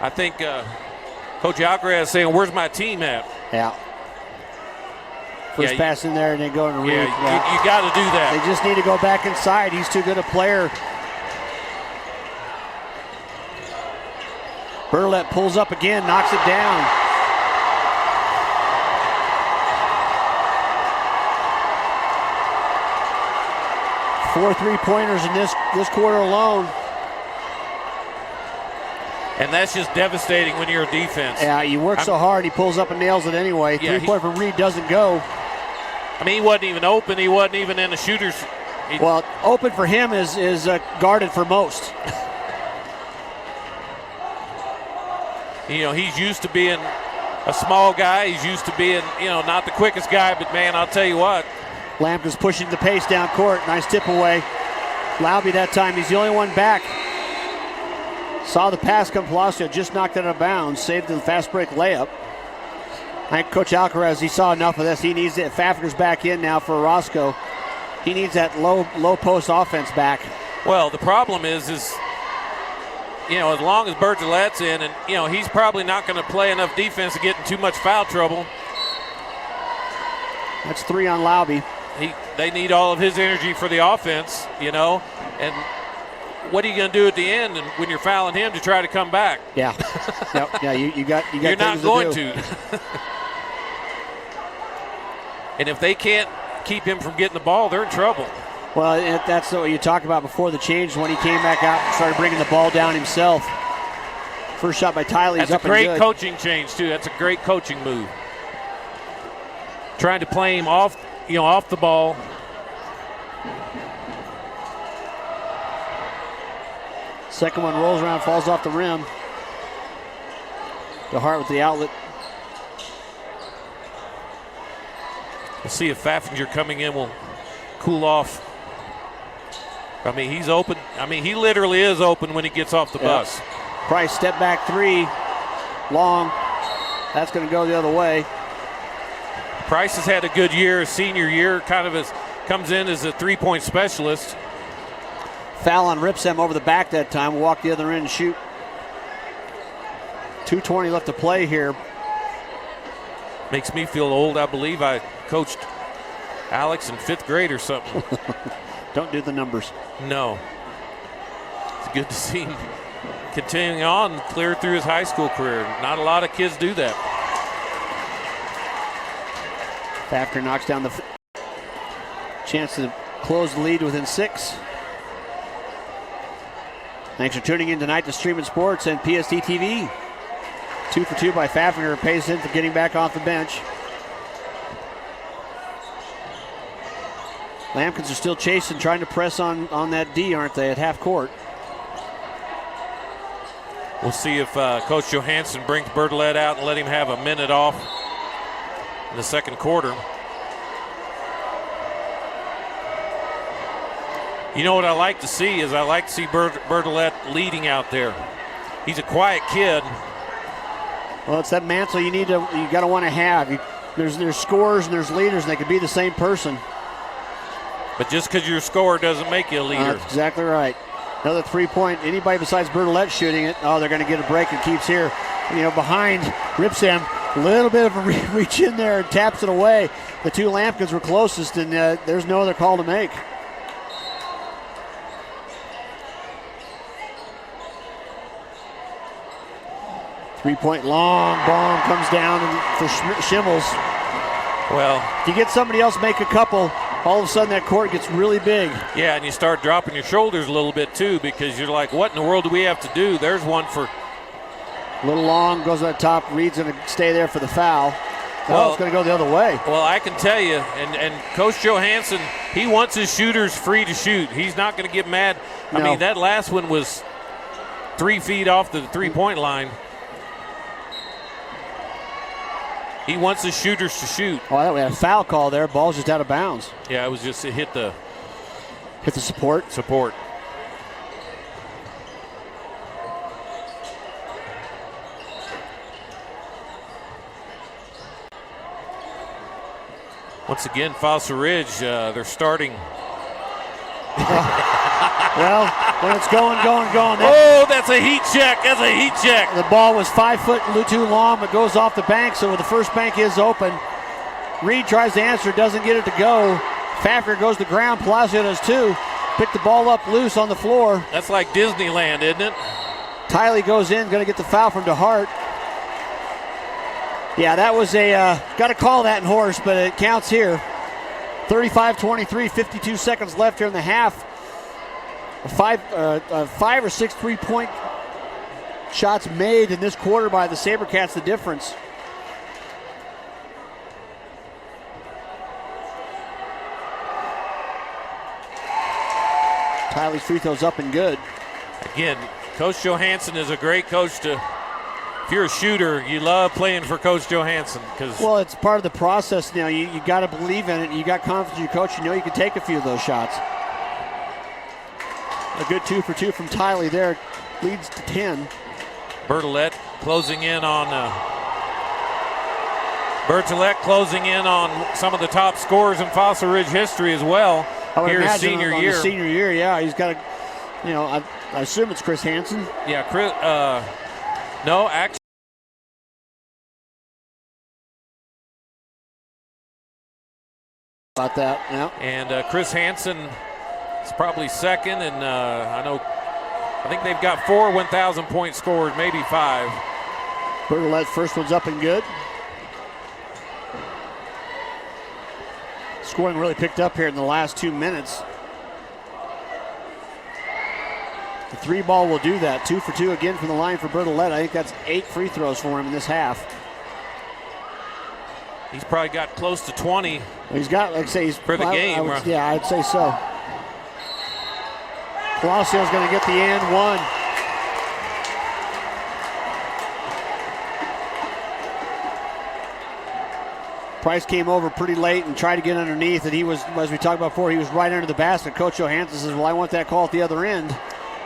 I think Coach Alcaraz is saying, where's my team at? Yeah. First pass in there and then go into read. You got to do that. They just need to go back inside. He's too good a player. Bertolette pulls up again, knocks it down. Four three-pointers in this quarter alone. And that's just devastating when you're a defense. Yeah, you work so hard, he pulls up and nails it anyway. Yeah, Three-point from Reed doesn't go. I mean, he wasn't even open. He wasn't even in the shooter's. Well, open for him is guarded for most. You know, he's used to being a small guy. He's used to being, not the quickest guy. But, man, I'll tell you what. Lampkin's pushing the pace down court. Nice tip away. Lauby that time. He's the only one back. Saw the pass come. Palacio just knocked it out of bounds. Saved the fast break layup. I think Coach Alcaraz, he saw enough of this. He needs it. Fafner's back in now for Orozco. He needs that low post offense back. Well, the problem is as long as Bertolette's in, and, he's probably not going to play enough defense to get in too much foul trouble. That's 3 on Lauby. They need all of his energy for the offense, and what are you going to do at the end and when you're fouling him to try to come back? Yeah. Yeah, you got You're not going to. And if they can't keep him from getting the ball, they're in trouble. Well, that's what you talked about before the change when he came back out and started bringing the ball down himself. First shot by Tylee. That's a great coaching change, too. That's a great coaching move. Trying to play him off the ball. Second one rolls around, falls off the rim. DeHart with the outlet. We'll see if Faffinger coming in will cool off. I mean, he's open. I mean, he literally is open when he gets off the bus. Price step back 3. Long. That's going to go the other way. Price has had a good year, senior year, comes in as a three-point specialist. Foul on Ripsem over the back that time. We'll walk the other end and shoot. 2:20 left to play here. Makes me feel old. I believe I coached Alex in 5th grade or something. Don't do the numbers. No. It's good to see him continuing on clear through his high school career. Not a lot of kids do that. Fafner knocks down the chance to close the lead within 6. Thanks for tuning in tonight to Streaming Sports and PSD TV. 2 for 2 by Fafner. Pays him for getting back off the bench. Lampkins are still chasing, trying to press on that D, aren't they, at half court? We'll see if Coach Johansson brings Bertolette out and let him have a minute off in the second quarter. You know what I like to see is I like to see Bertolette leading out there. He's a quiet kid. Well, it's that mantle you got to want to have. There's scorers and there's leaders, and they could be the same person. But just because you're a scorer doesn't make you a leader. That's exactly right. Another 3-point. Anybody besides Bertolette shooting it. Oh, they're going to get a break and keeps here. Behind Ripsam, a little bit of a reach in there and taps it away. The 2 Lampkins were closest, and there's no other call to make. Three-point long bomb comes down for Schimmels. Well, if you get somebody else make a couple, all of a sudden that court gets really big. Yeah, and you start dropping your shoulders a little bit too, because you're like, what in the world do we have to do? There's one for... A little long, goes on top. Reed's going to stay there for the foul. Well, it's going to go the other way. Well, I can tell you, and Coach Johansson, he wants his shooters free to shoot. He's not going to get mad. No. I mean, that last one was 3 feet off the three-point line. He wants his shooters to shoot. Oh, that was a foul call there. Ball's just out of bounds. Yeah, it was just, it hit the support. Support. Once again, Fossil Ridge, they're starting. Well, when it's going. Oh, that's a heat check. That's a heat check. The ball was 5 foot too long, but goes off the bank, so the first bank is open. Reed tries to answer, doesn't get it to go. Pfaffer goes to the ground. Palacio does too. Pick the ball up loose on the floor. That's like Disneyland, isn't it? Tiley goes in, going to get the foul from DeHart. Yeah, that was got to call that in horse, but it counts here. 35-23, 52 seconds left here in the half. Five or six three-point shots made in this quarter by the SaberCats, the difference. Tiley's free throw's up and good. Again, Coach Johansson is a great coach to, if you're a shooter, you love playing for Coach Johansson. Well, it's part of the process now. You got to believe in it. You got confidence in your coach. You know you can take a few of those shots. A good 2 for 2 from Tiley there. Leads to 10. Bertolette closing in on some of the top scorers in Fossil Ridge history as well. Here his senior year. Senior year, yeah. He's got I assume it's Chris Hansen. Yeah, Chris. No, actually. About that, yeah. And Chris Hansen is probably second, and I think they've got 4 1,000-point scorers, maybe 5. Bertolette's first one's up and good. Scoring really picked up here in the last 2 minutes. The 3 ball will do that. 2 for 2 again from the line for Bertolette. I think that's 8 free throws for him in this half. He's probably got close to 20. He's got, like I say, he's for the game. Yeah, I'd say so. Palacio's going to get the and one. Price came over pretty late and tried to get underneath, and he was, as we talked about before, he was right under the basket. Coach Johansson says, well, I want that call at the other end.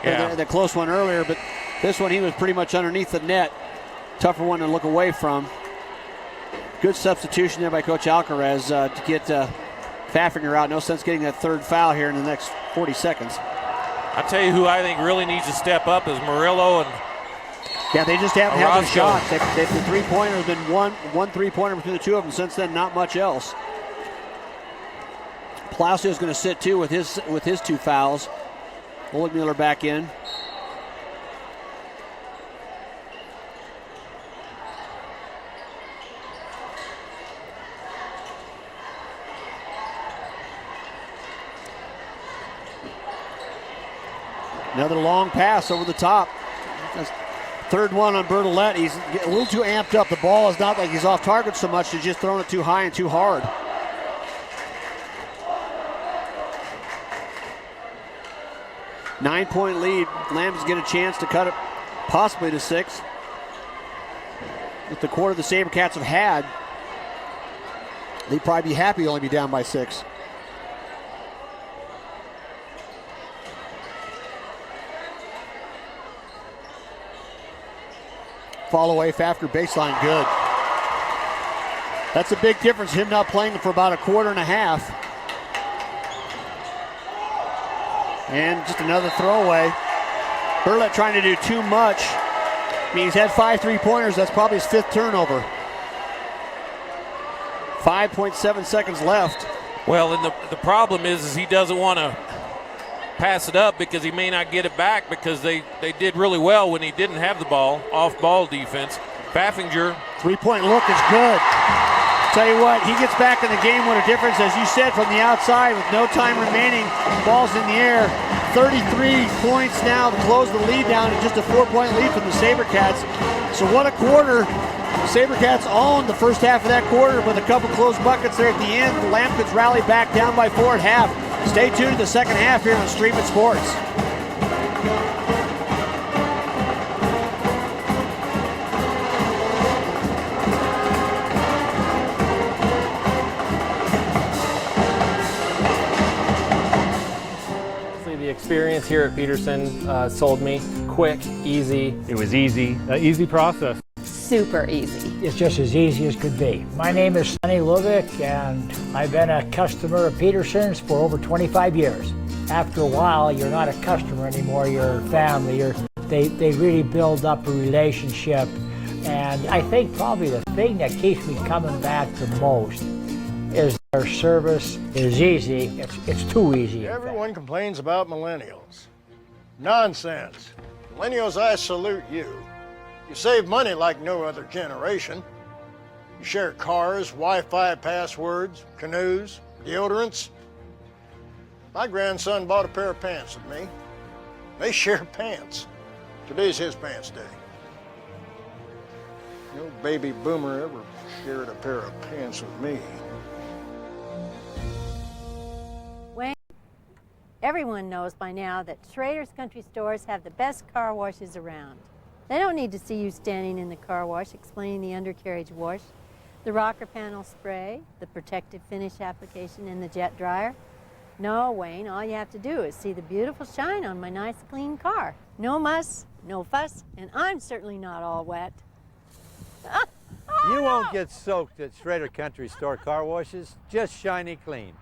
Yeah. The close one earlier, but this one he was pretty much underneath the net. Tougher one to look away from. Good substitution there by Coach Alcaraz to get Pfaffinger out. No sense getting that third foul here in the next 40 seconds. I'll tell you who I think really needs to step up is Murillo and yeah, they just haven't had their Orozco. shots. The three-pointer has been one three-pointer between the two of them. Since then, not much else. Palacio is going to sit too with his 2 fouls. Oligmuller back in. Another long pass over the top. That's third one on Bertolette. He's a little too amped up. The ball is not like he's off target so much. He's just throwing it too high and too hard. Nine-point lead. Lambs get a chance to cut it possibly to 6. With the quarter the SaberCats have had, they'd probably be happy to only be down by 6. Fall away, Pfaffer baseline, good. That's a big difference, him not playing for about a quarter and a half. And just another throwaway. Bertolette trying to do too much. I mean, he's had 5 3-pointers. That's probably his 5th turnover. 5.7 seconds left. well, and the problem is he doesn't want to pass it up because he may not get it back because they did really well when he didn't have the ball, off-ball defense. Pfaffinger. 3-point look is good. Tell you what, he gets back in the game. What a difference, as you said, from the outside with no time remaining. Ball's in the air. 33 points now to close the lead down to just a 4-point lead from the SaberCats. So what a quarter. The SaberCats owned the first half of that quarter with a couple close buckets there at the end. The Lamkins rally back down by 4 at half. Stay tuned to the second half here on Stream It Sports. The experience here at Pedersen sold me. Quick, easy. It was easy, easy process. Super easy. It's just as easy as could be. My name is Sonny Lubick, and I've been a customer of Pedersen's for over 25 years. After a while, you're not a customer anymore, you're family. They really build up a relationship. And I think probably the thing that keeps me coming back the most is their service is easy. It's too easy. Everyone complains about millennials. Nonsense. Millennials, I salute you. You save money like no other generation. You share cars, Wi-Fi passwords, canoes, deodorants. My grandson bought a pair of pants with me. They share pants. Today's his pants day. No baby boomer ever shared a pair of pants with me. Wayne, everyone knows by now that Schrader's Country Stores have the best car washes around. They don't need to see you standing in the car wash explaining the undercarriage wash, the rocker panel spray, the protective finish application, and the jet dryer. No, Wayne, all you have to do is see the beautiful shine on my nice clean car. No muss, no fuss, and I'm certainly not all wet. You won't get soaked at Schrader Country Store car washes, just shiny clean.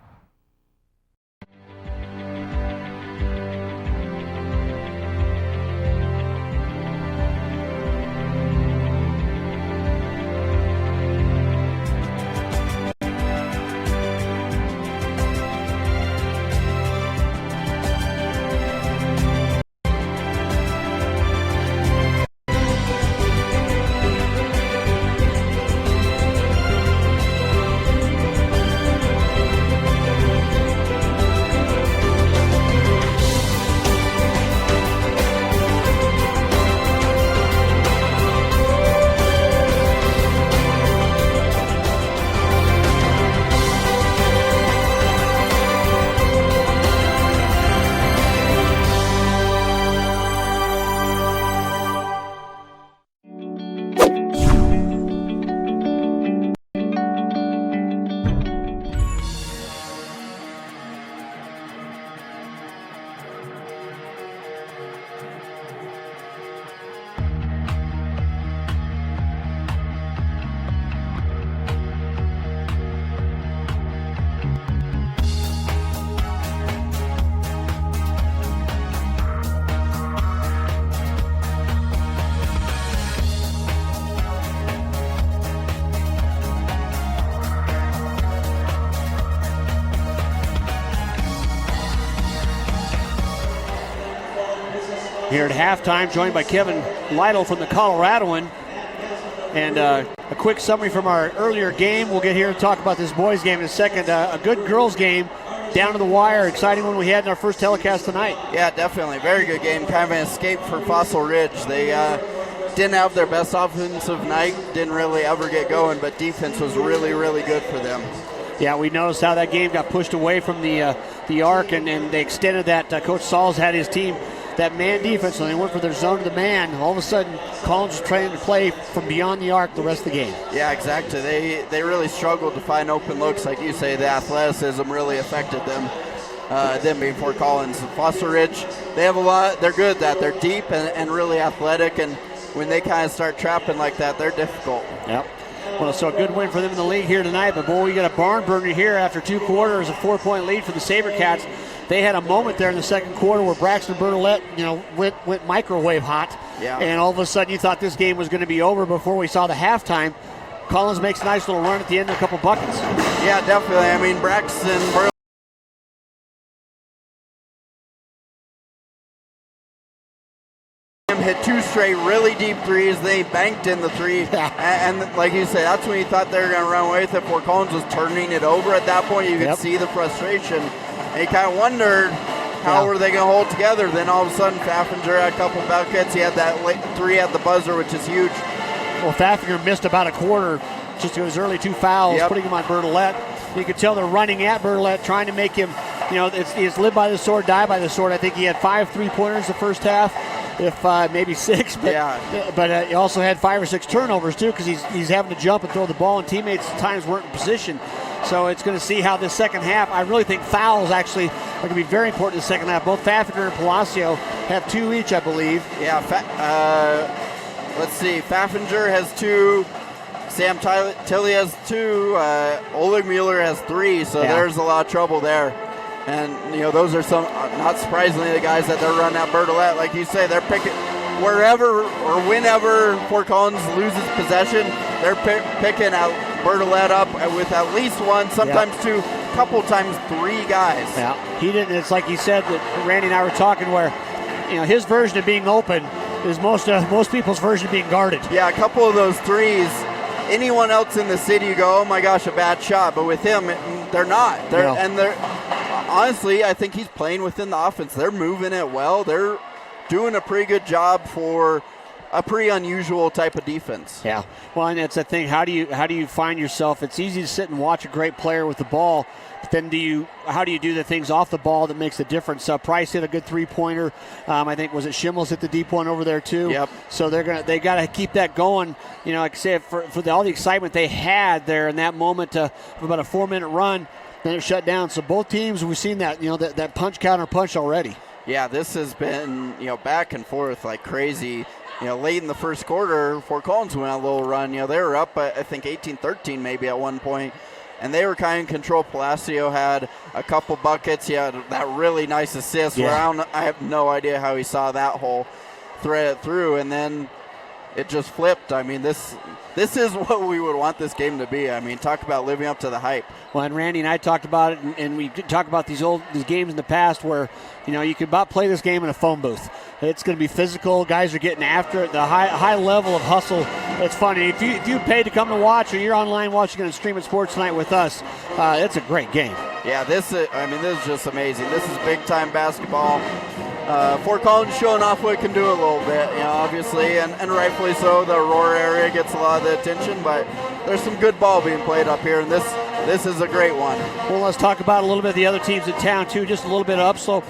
Here at halftime, joined by Kevin Lytle from the Coloradoan. And a quick summary from our earlier game. We'll get here and talk about this boys game in a second. A good girls game down to the wire. Exciting one we had in our first telecast tonight. Yeah, definitely. Very good game. Kind of an escape for Fossil Ridge. They didn't have their best offensive night. Didn't really ever get going, but defense was really, really good for them. Yeah, we noticed how that game got pushed away from the arc, and they extended that. Coach Sauls had his team that man defense, and they went for their zone to the man. All of a sudden, Collins was trying to play from beyond the arc the rest of the game. Yeah, exactly. They really struggled to find open looks. Like you say, the athleticism really affected them. Them being Fort Collins. Foster Ridge, they have a lot. They're good at that. They're deep and really athletic, and when they kind of start trapping like that, they're difficult. Yep. Well, so a good win for them in the league here tonight, but boy, we got a barn burner here after 2 quarters, a 4-point lead for the SaberCats. They had a moment there in the second quarter where Braxton Bernalette, went microwave hot. Yeah. And all of a sudden you thought this game was going to be over before we saw the halftime. Collins makes a nice little run at the end of a couple buckets. Yeah, definitely. I mean, Braxton Bernalette hit 2 straight really deep threes. They banked in the 3. And like you said, that's when you thought they were going to run away with it. Fort Collins was turning it over at that point. You could see the frustration. And you kind of wondered how were they going to hold together. Then all of a sudden, Pfaffinger had a couple buckets. He had that late 3 at the buzzer, which is huge. Well, Pfaffinger missed about a quarter just to his early 2 fouls, putting him on Bernalette. You could tell they're running at Bernalette, trying to make him, it's live by the sword, die by the sword. I think he had 5 3-pointers the first half, if maybe 6. But he also had 5 or 6 turnovers, too, because he's having to jump and throw the ball, and teammates at times weren't in position. So it's going to see how this second half, I really think fouls actually are going to be very important in the second half. Both Pfaffinger and Palacio have 2 each, I believe. Yeah, let's see. Pfaffinger has 2. Sam Tilley has 2. Oleg Mueller has 3. So there's a lot of trouble there. And, those are some, not surprisingly, the guys that they're running at Bernalette. Like you say, they're picking wherever or whenever Fort Collins loses possession, they're picking out Bertolet up with at least one, sometimes two, couple times three guys. Yeah, he didn't. It's like he said that Randy and I were talking where, his version of being open is most people's version of being guarded. Yeah, a couple of those threes. Anyone else in the city, you go, oh my gosh, a bad shot. But with him, they're not. And they're honestly, I think he's playing within the offense. They're moving it well. They're doing a pretty good job for a pretty unusual type of defense. Yeah. Well, and it's a thing. How do you find yourself? It's easy to sit and watch a great player with the ball. But then how do you do the things off the ball that makes a difference? Price hit a good three-pointer. I think was it Schimmels hit the deep one over there too. Yep. So they got to keep that going. Like I said, for all the excitement they had there in that moment for about a 4-minute run, then it shut down. So both teams, we've seen that that punch counter punch already. Yeah, this has been back and forth like crazy. Late in the first quarter, Fort Collins went on a little run. They were up, I think, 18-13 maybe at one point, and they were kind of in control. Palacio had a couple buckets. He had that really nice assist where I have no idea how he saw that hole, thread it through, and then it just flipped. I mean, this is what we would want this game to be. I mean, talk about living up to the hype. Well, and Randy and I talked about it, and we talked about these games in the past where, you could about play this game in a phone booth. It's going to be physical. Guys are getting after it. The high level of hustle. It's funny. If you paid to come to watch or you're online watching on Stream It Sports tonight with us, it's a great game. Yeah, this is just amazing. This is big-time basketball. Fort Collins showing off what it can do a little bit, obviously, and rightfully so. The Aurora area gets a lot of the attention, but there's some good ball being played up here, and this is a great one. Well, let's talk about a little bit of the other teams in town, too. Just a little bit of upslope.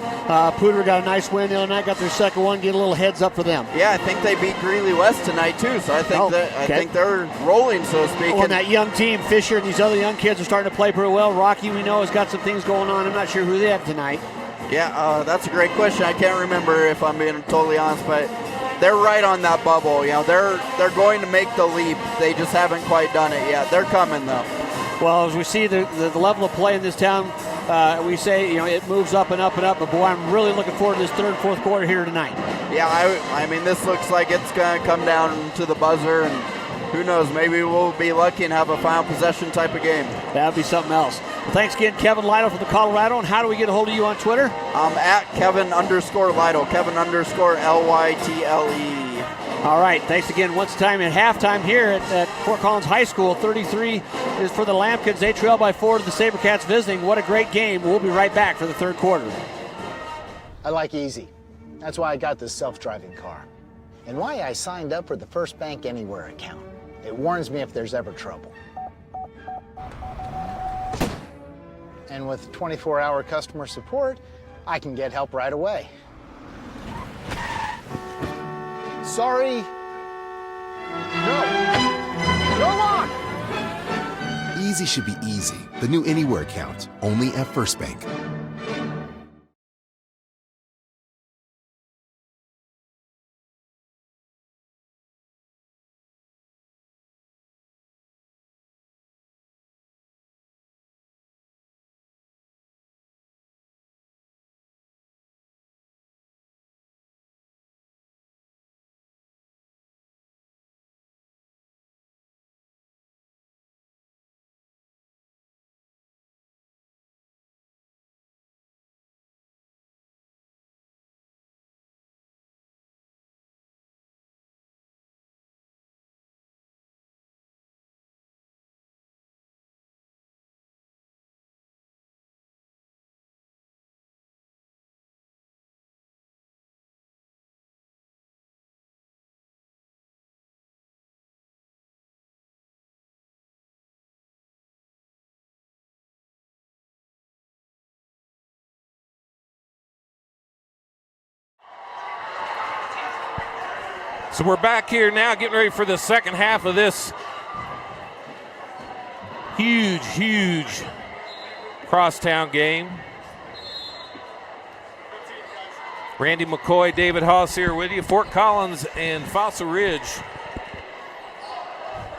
Poudre got a nice win the other night, got their second one. Get a little heads up for them. Yeah, I think they beat Greeley West tonight, too, so I think they're rolling, so to speak. Well, and that young team, Fisher and these other young kids are starting to play pretty well. Rocky, we know, has got some things going on. I'm not sure who they have tonight. Yeah, that's a great question. I can't remember if I'm being totally honest, but they're right on that bubble. They're going to make the leap. They just haven't quite done it yet. They're coming, though. Well, as we see the level of play in this town, we say, it moves up and up and up. But, boy, I'm really looking forward to this third and fourth quarter here tonight. Yeah, I mean, this looks like it's going to come down to the buzzer, and who knows, maybe we'll be lucky and have a final possession type of game. That would be something else. Well, thanks again, Kevin Lytle from the Colorado. And how do we get a hold of you on Twitter? I'm at Kevin_Lytle, Kevin_LYTLE. All right, thanks again. Once time at halftime here at Fort Collins High School. 33 is for the Lambkins. They trail by 4 to the SaberCats visiting. What a great game. We'll be right back for the third quarter. I like easy. That's why I got this self-driving car. And why I signed up for the First Bank Anywhere account. It warns me if there's ever trouble. And with 24-hour customer support, I can get help right away. Sorry. No. Go on! Easy should be easy. The new Anywhere account, only at First Bank. So we're back here now getting ready for the second half of this huge crosstown game. Randy McCoy, David Haase here with you. Fort Collins and Fossil Ridge.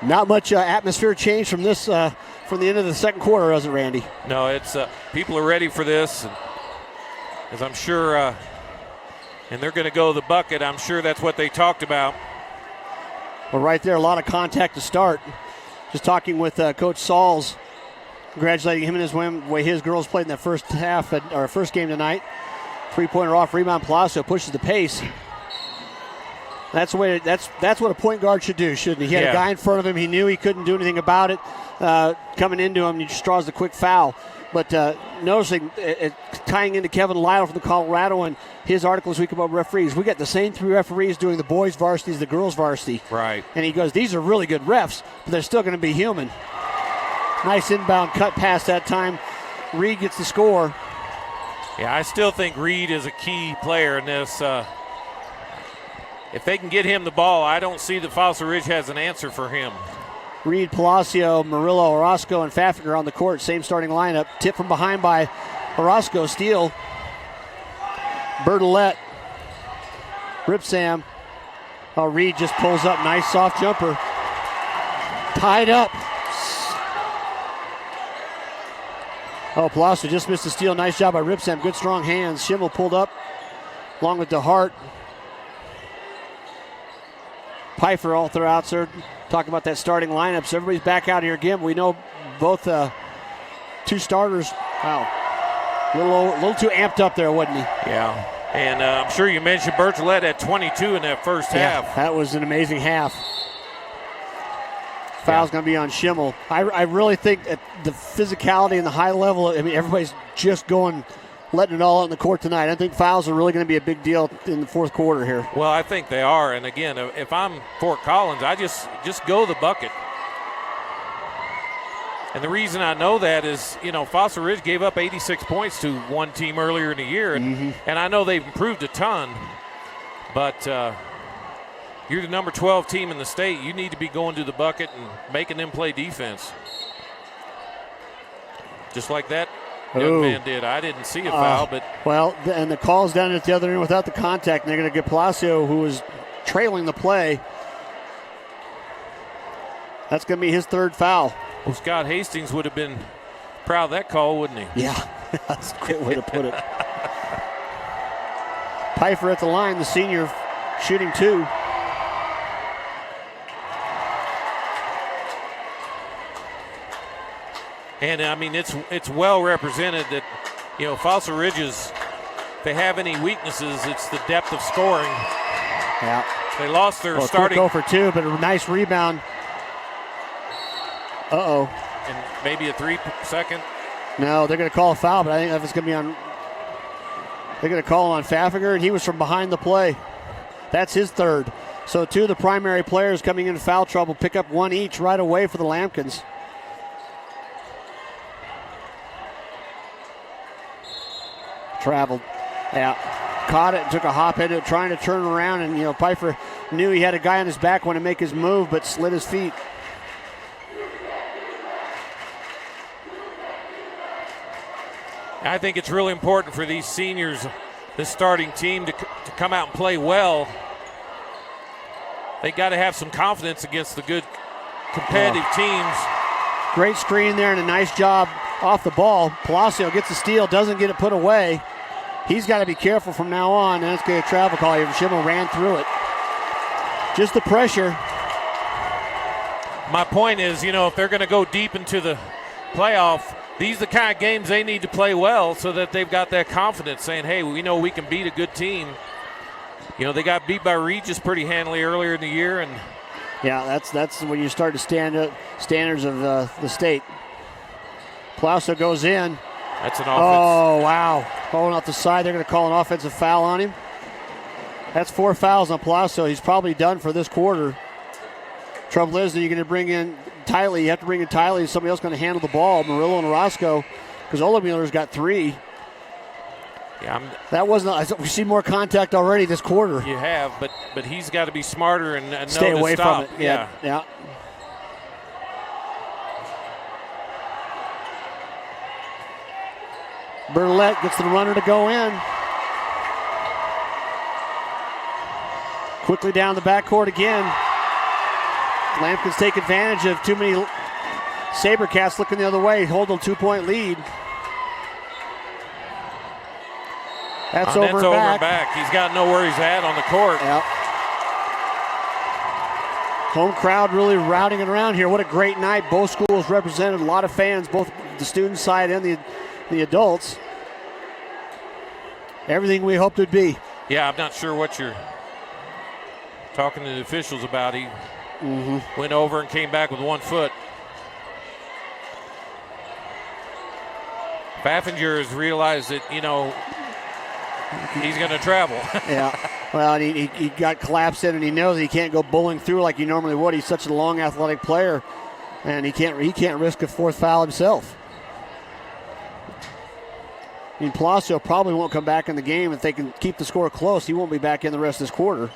Not much atmosphere change from this from the end of the second quarter, does it, Randy? No, it's people are ready for this, as I'm sure. And they're going to go the bucket. I'm sure that's what they talked about. Well, right there, a lot of contact to start. Just talking with Coach Sauls, congratulating him and his way his girls played in that first half or first game tonight. 3-pointer off rebound. Palacio pushes the pace. That's the way. That's what a point guard should do, shouldn't he? He had a guy in front of him. He knew he couldn't do anything about it. Coming into him, he just draws the quick foul. But noticing, tying into Kevin Lytle from the Colorado and his article this week about referees, we got the same 3 referees doing the boys' varsity as the girls' varsity. Right. And he goes, these are really good refs, but they're still going to be human. Nice inbound cut pass that time. Reed gets the score. Yeah, I still think Reed is a key player in this. If they can get him the ball, I don't see that Fossil Ridge has an answer for him. Reed, Palacio, Murillo, Orozco, and Pfaffinger on the court. Same starting lineup. Tip from behind by Orozco. Steal. Bertolette. Ripsam. Oh, Reed just pulls up. Nice soft jumper. Tied up. Oh, Palacio just missed a steal. Nice job by Ripsam. Good strong hands. Schimmel pulled up along with DeHart. Pfeiffer all throughout, sir. Talking about that starting lineup. So everybody's back out here again. We know both 2 starters. Wow. A little too amped up there, wasn't he? Yeah. And I'm sure you mentioned Bertolette at 22 in that first half. That was an amazing half. Foul's going to be on Schimmel. I really think that the physicality and the high level, I mean, everybody's just letting it all out in the court tonight. I think fouls are really going to be a big deal in the fourth quarter here. Well, I think they are. And again, if I'm Fort Collins, I just go the bucket. And the reason I know that is, Fossil Ridge gave up 86 points to one team earlier in the year. And I know they've improved a ton. But you're the number 12 team in the state. You need to be going to the bucket and making them play defense. Just like that young man did. I didn't see a foul, but. Well, and the call's down at the other end without the contact. And they're going to get Palacio, who was trailing the play. That's going to be his 3rd foul. Well, Scott Hastings would have been proud of that call, wouldn't he? Yeah, that's a great way to put it. Pfeiffer at the line, the senior, shooting 2. And, I mean, it's well represented that, Fossil Ridges, if they have any weaknesses, it's the depth of scoring. Yeah. They lost their starting. Go for 2, but a nice rebound. Uh-oh. And maybe a 3-second. No, they're going to call a foul, but I think it's going to be on. They're going to call on Pfaffinger, and he was from behind the play. That's his 3rd. So 2 of the primary players coming into foul trouble pick up 1 each right away for the Lambkins. Traveled. Yeah. Caught it and took a hop into it, trying to turn around, and Pfeiffer knew he had a guy on his back when to make his move, but slid his feet. I think it's really important for these seniors, this starting team, to come out and play well. They got to have some confidence against the good competitive teams. Great screen there and a nice job off the ball. Palacio gets the steal, doesn't get it put away. He's got to be careful from now on, and it's going to travel call here. Schimmel ran through it. Just the pressure. My point is, if they're going to go deep into the playoff, these are the kind of games they need to play well so that they've got that confidence saying, hey, we know we can beat a good team. They got beat by Regis pretty handily earlier in the year. And yeah, that's when you start to stand up standards of the state. Palacio goes in. That's an offense. Oh, wow. Going off the side. They're going to call an offensive foul on him. That's 4 fouls on Palacio. He's probably done for this quarter. Trouble is that you're going to bring in Tiley. You have to bring in Tiley. Somebody else going to handle the ball. Murillo and Orozco, because Olemuller's got 3. Yeah, that wasn't. We see more contact already this quarter. You have, but he's got to be smarter and stay know away to stop. from it. Yeah. Bertolette gets the runner to go in. Quickly down the backcourt again. Lambkins take advantage of too many SaberCats looking the other way, hold a 2-point lead. That's over and back. He's got to know where he's at on the court. Yep. Home crowd really routing it around here. What a great night. Both schools represented, a lot of fans, both the student side and the adults. Everything we hoped it would be. Yeah, I'm not sure what you're talking to the officials about. He went over and came back with 1 foot. Faffinger has realized that, he's going to travel. Yeah. Well, and he got collapsed in, and he knows he can't go bowling through like he normally would. He's such a long, athletic player, and he can't risk a 4th foul himself. I mean, Palacio probably won't come back in the game if they can keep the score close. He won't be back in the rest of this quarter.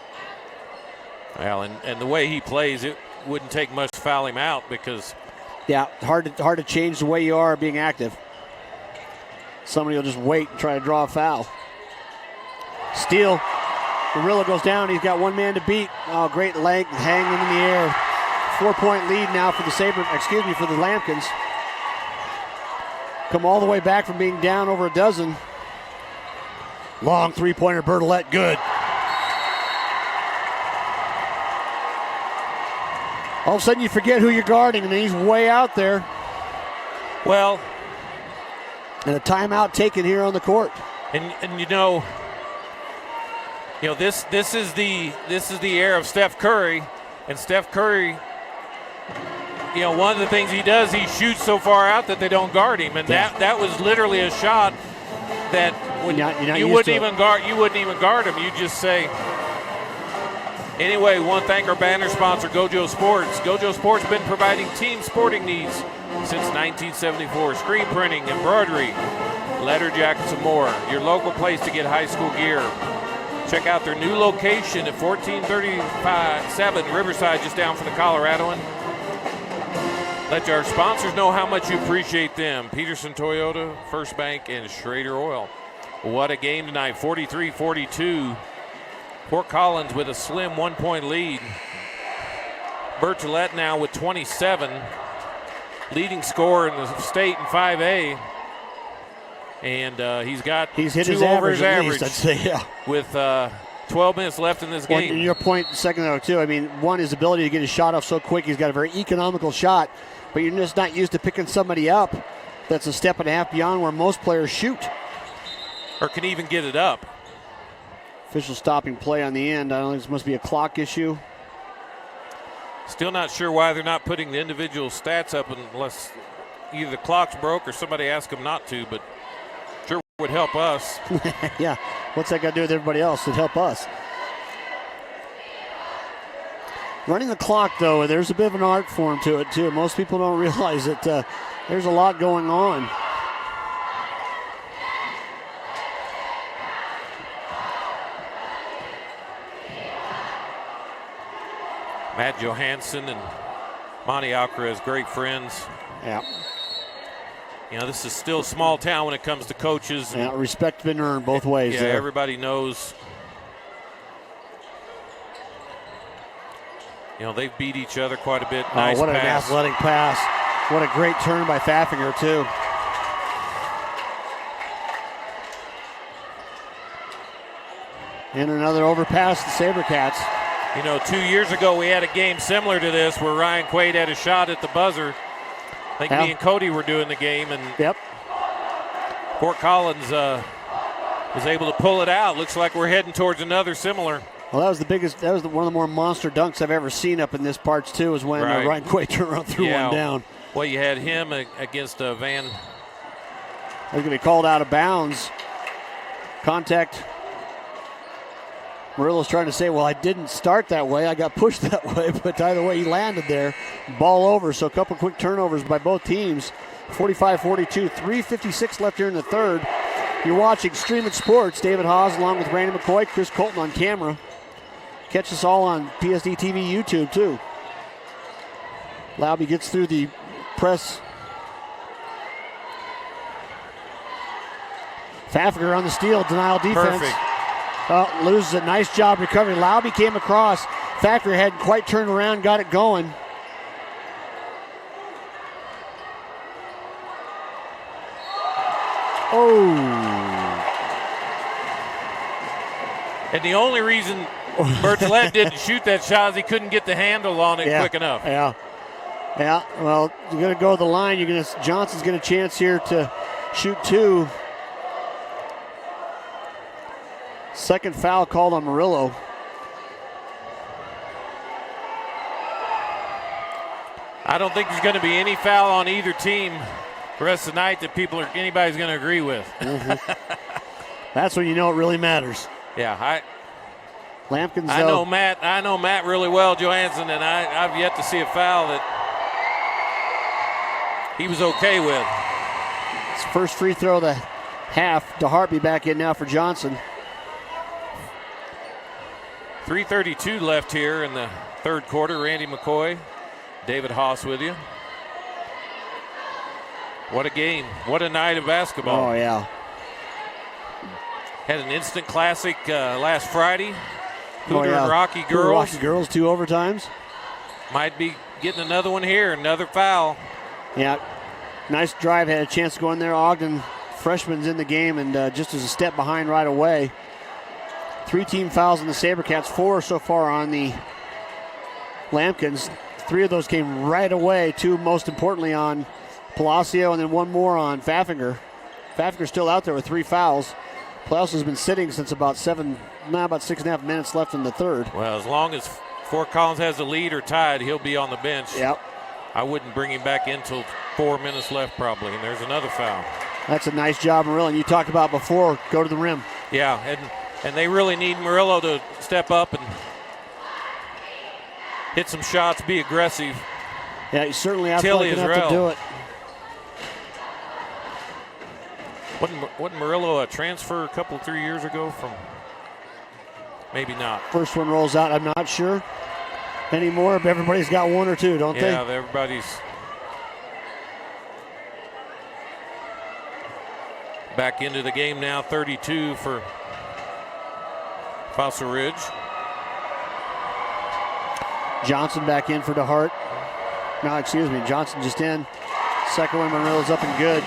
Well, and the way he plays, it wouldn't take much to foul him out because. Yeah, hard to change the way you are being active. Somebody will just wait and try to draw a foul. Steal. Gorilla goes down. He's got 1 man to beat. Oh, great leg hanging in the air. 4-point lead now for the Lambkins. Come all the way back from being down over a dozen. Long 3-pointer, Bertolette, good. All of a sudden you forget who you're guarding, and he's way out there. Well, and a timeout taken here on the court. And this is the era of Steph Curry, and Steph Curry, one of the things he does, he shoots so far out that they don't guard him, and that was literally a shot that you wouldn't even guard him. You just say. Anyway, want to thank our banner sponsor, GoJo Sports. GoJo Sports has been providing team sporting needs since 1974. Screen printing, embroidery, letter jackets, and more. Your local place to get high school gear. Check out their new location at 1437 Riverside, just down from the Coloradoan. Let our sponsors know how much you appreciate them. Pedersen Toyota, First Bank, and Schrader Oil. What a game tonight, 43-42. Fort Collins with a slim 1-point lead. Bertolette now with 27. Leading scorer in the state in 5A. And he's hit 2 over his average, least, I'd say, yeah. With 12 minutes left in this game. And your point a second ago, too. I mean, one, his ability to get his shot off so quick. He's got a very economical shot, but you're just not used to picking somebody up that's a step and a half beyond where most players shoot. Or can even get it up. Official stopping play on the end. I don't think this must be a clock issue. Still not sure why they're not putting the individual stats up unless either the clock's broke or somebody asked them not to, but sure would help us. Yeah, what's that got to do with everybody else? It'd help us. Running the clock, though, there's a bit of an art form to it, too. Most people don't realize that there's a lot going on. Matt Johansson and Monty Alcaraz, great friends. Yeah. This is still a small town when it comes to coaches. Yeah, respect's been earned both ways. Yeah, there. Everybody knows. They've beat each other quite a bit. Nice what pass. An athletic pass. What a great turn by Faffinger, too. And another overpass to Sabercats. 2 years ago we had a game similar to this where Ryan Quaid had a shot at the buzzer. I think me and Cody were doing the game, and Fort Collins was able to pull it out. Looks like we're heading towards another similar. Well, that was one of the more monster dunks I've ever seen up in this parts too. Is when Ryan Quaid turned around, threw one down. Well, you had him against Van. He's going to be called out of bounds. Contact. Murillo's trying to say, well, I didn't start that way. I got pushed that way. But either way, he landed there. Ball over. So a couple quick turnovers by both teams. 45-42. 3:56 left here in the third. You're watching Streaming Sports. David Haase along with Randy McCoy. Chris Colton on camera. Catch us all on PSD TV YouTube, too. Laube gets through the press. Faffinger on the steal. Denial defense. Perfect. Loses a nice job recovering. Laube came across. Faffinger hadn't quite turned around, got it going. And the only reason Bertolette didn't shoot that shot as he couldn't get the handle on it quick enough. Yeah. Well, you're going to go to the line. Johnson's going to chance here to shoot 2. Second foul called on Murillo. I don't think there's going to be any foul on either team the rest of the night that anybody's going to agree with. Mm-hmm. That's when you know it really matters. Yeah, Lampkins. I know Matt really well, Johansson, and I've yet to see a foul that he was okay with. It's first free throw of the half. DeHart be back in now for Johnson. 3:32 left here in the third quarter. Randy McCoy, David Haase with you. What a game. What a night of basketball. Oh, yeah. Had an instant classic last Friday. Poudre yeah. and Rocky girls. Rocky girls, 2 overtimes. Might be getting another one here. Another foul. Yeah. Nice drive. Had a chance to go in there. Ogden, freshman's in the game, and just as a step behind right away. 3 team fouls on the SaberCats, 4 so far on the Lampkins. 3 of those came right away, 2 most importantly on Palacio, and then 1 more on Pfaffinger. Pfaffinger's still out there with 3 fouls. Palacio's been sitting since about 6.5 minutes left in the third. Well, as long as Fort Collins has the lead or tied, he'll be on the bench. Yep. I wouldn't bring him back in until 4 minutes left probably, and there's another foul. That's a nice job, Murillo. And you talked about before, go to the rim. Yeah, and they really need Murillo to step up and hit some shots, be aggressive. Yeah, he's certainly athletic enough to do it. Wasn't Murillo a transfer 3 years ago from? Maybe not. First one rolls out, I'm not sure anymore, but everybody's got 1 or 2, don't they? Yeah, everybody's back into the game now. 32 for Fossil Ridge. Johnson back in for DeHart. No, excuse me, Johnson just in. Second one, Murillo's up and good.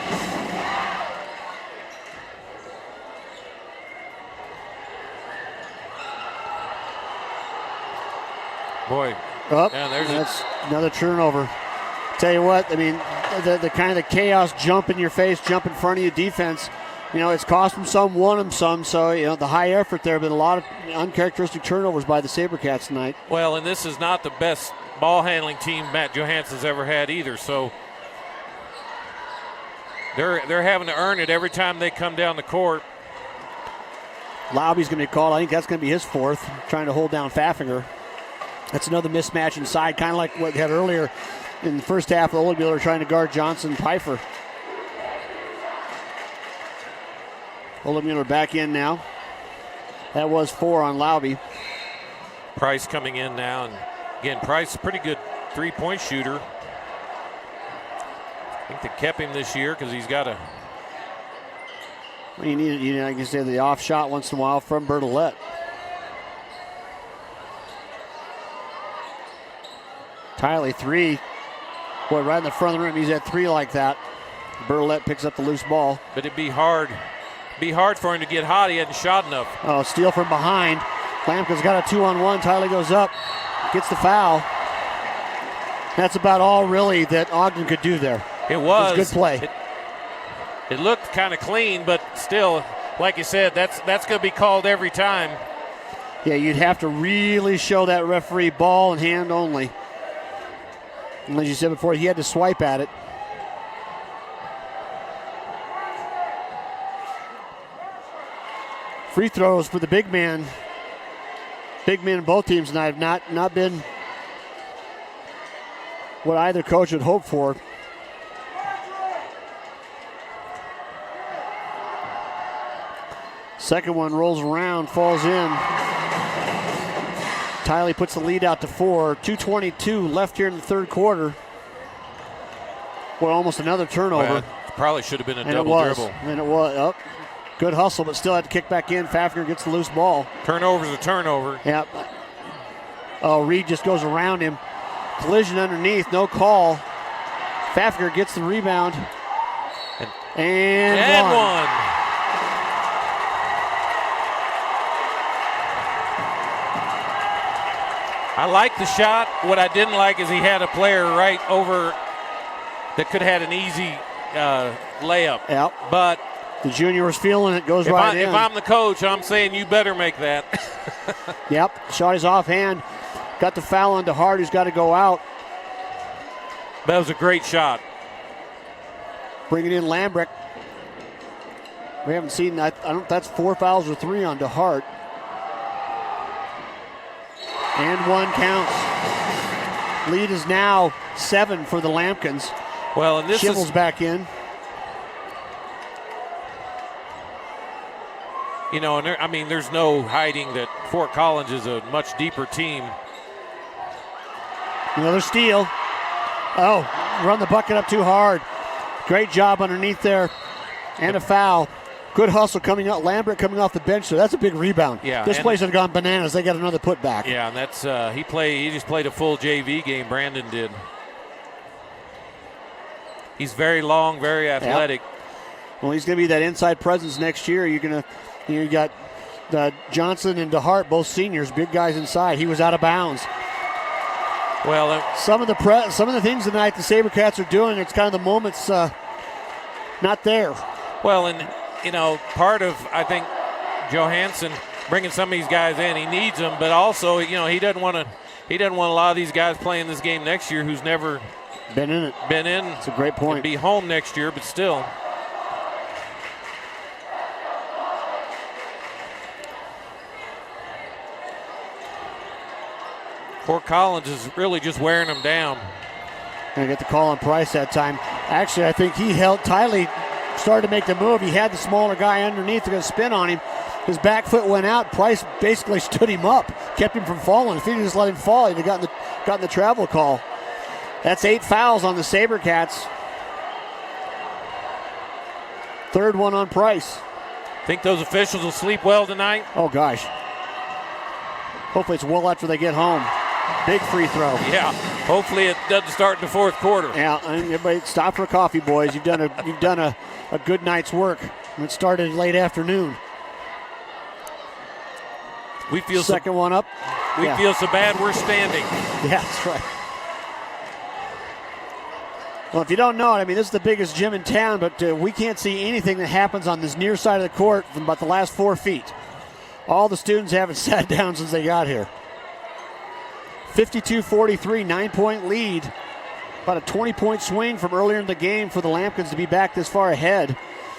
Boy, that's another turnover. Tell you what, I mean, the kind of the chaos, jump in your face, jump in front of you defense, it's cost them some, won them some. So, the high effort there, but a lot of uncharacteristic turnovers by the SaberCats tonight. Well, and this is not the best ball handling team Matt Johansson's ever had either. So they're having to earn it every time they come down the court. Lauby's going to be called. I think that's going to be his 4th, trying to hold down Pfaffinger. That's another mismatch inside, kind of like what we had earlier in the first half. Oldmuller trying to guard Johnson Pfeiffer. Oldmuller back in now. That was 4 on Lauby. Price coming in now, and again, Price is a pretty good 3-point shooter. I think they kept him this year because he's got a. Well, you need, I can say the off shot once in a while from Bertolette. Tiley 3. Boy, right in the front of the rim. He's had 3 like that. Bertolette picks up the loose ball. But it'd be hard for him to get hot. He hadn't shot enough. Oh, steal from behind. Lampkin's got a 2-on-1. Tiley goes up, gets the foul. That's about all really that Ogden could do there. It was good play. It looked kind of clean, but still, like you said, that's going to be called every time. Yeah, you'd have to really show that referee ball and hand only. And as you said before, he had to swipe at it. Free throws for the big man. Big men in both teams tonight have not been what either coach would hope for. Second one rolls around, falls in. Tiley puts the lead out to 4. 2:22 left here in the third quarter. Well, almost another turnover. Well, probably should have been a and double it was. dribble. And it was. Oh, good hustle, but still had to kick back in. Pfaffinger gets the loose ball. Turnover's a turnover. Yep. Oh, Reed just goes around him. Collision underneath, no call. Pfaffinger gets the rebound. And one. I like the shot. What I didn't like is he had a player right over that could have had an easy layup. Yep. But the junior was feeling it, goes right in. If I'm the coach, I'm saying you better make that. Yep. Shot his offhand. Got the foul on DeHart, who's got to go out. That was a great shot. Bringing in Lambrick. We haven't seen that. I don't. That's 4 fouls or 3 on DeHart. And 1 counts. Lead is now 7 for the Lampkins. Well, and this Shivel's back in. You know, and there's no hiding that Fort Collins is a much deeper team. Another steal. Oh, run the bucket up too hard. Great job underneath there. And a foul. Good hustle coming out. Lambert coming off the bench, so that's a big rebound. Yeah, this place has gone bananas. They got another putback. Yeah, and that's he just played a full JV game. Brandon did. He's very long, very athletic. Yep. Well, he's going to be that inside presence next year. You got Johnson and DeHart, both seniors, big guys inside. He was out of bounds. Well, some of the things tonight the SaberCats are doing, it's kind of the moments not there. Well, and part of I think Johansson bringing some of these guys in, he needs them, but also he doesn't want a lot of these guys playing this game next year who's never been in it. It's a great point. Be home next year, but still. Fort Collins is really just wearing them down. Gonna get the call on Price that time. Actually, I think he held Tiley, started to make the move. He had the smaller guy underneath, they're gonna spin on him. His back foot went out. Price basically stood him up, kept him from falling. If he just let him fall, he'd have gotten the travel call. That's 8 fouls on the SaberCats. Third one on Price. Think those officials will sleep well tonight? Oh gosh. Hopefully it's well after they get home. Big free throw. Yeah. Hopefully it doesn't start in the fourth quarter. Yeah, and everybody stop for coffee, boys. You've done a good night's work. It started late afternoon. We feel second one up. We feel so bad we're standing. Yeah, that's right. Well, if you don't know it, this is the biggest gym in town, but we can't see anything that happens on this near side of the court from about the last 4 feet. All the students haven't sat down since they got here. 52-43, 9-point lead. About a 20-point swing from earlier in the game for the Lampkins to be back this far ahead.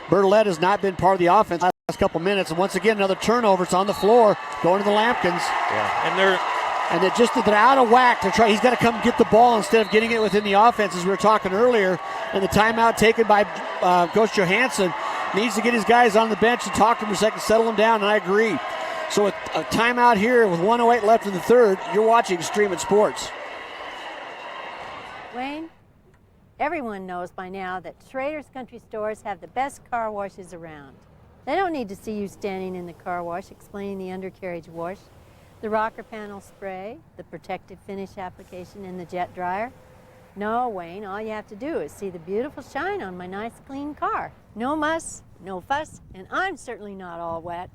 Bertolette has not been part of the offense the last couple minutes, and once again another turnover. It's on the floor, going to the Lampkins. Yeah, and they're out of whack. He's got to come get the ball instead of getting it within the offense, as we were talking earlier. And the timeout taken by Coach Johansson needs to get his guys on the bench and talk to them for a second, settle them down, and I agree. So a timeout here with 1:08 left in the third. You're watching Stream It Sports. Wayne, everyone knows by now that Schrader's Country Stores have the best car washes around. They don't need to see you standing in the car wash explaining the undercarriage wash, the rocker panel spray, the protective finish application, and the jet dryer. No, Wayne, all you have to do is see the beautiful shine on my nice clean car. No muss, no fuss, and I'm certainly not all wet.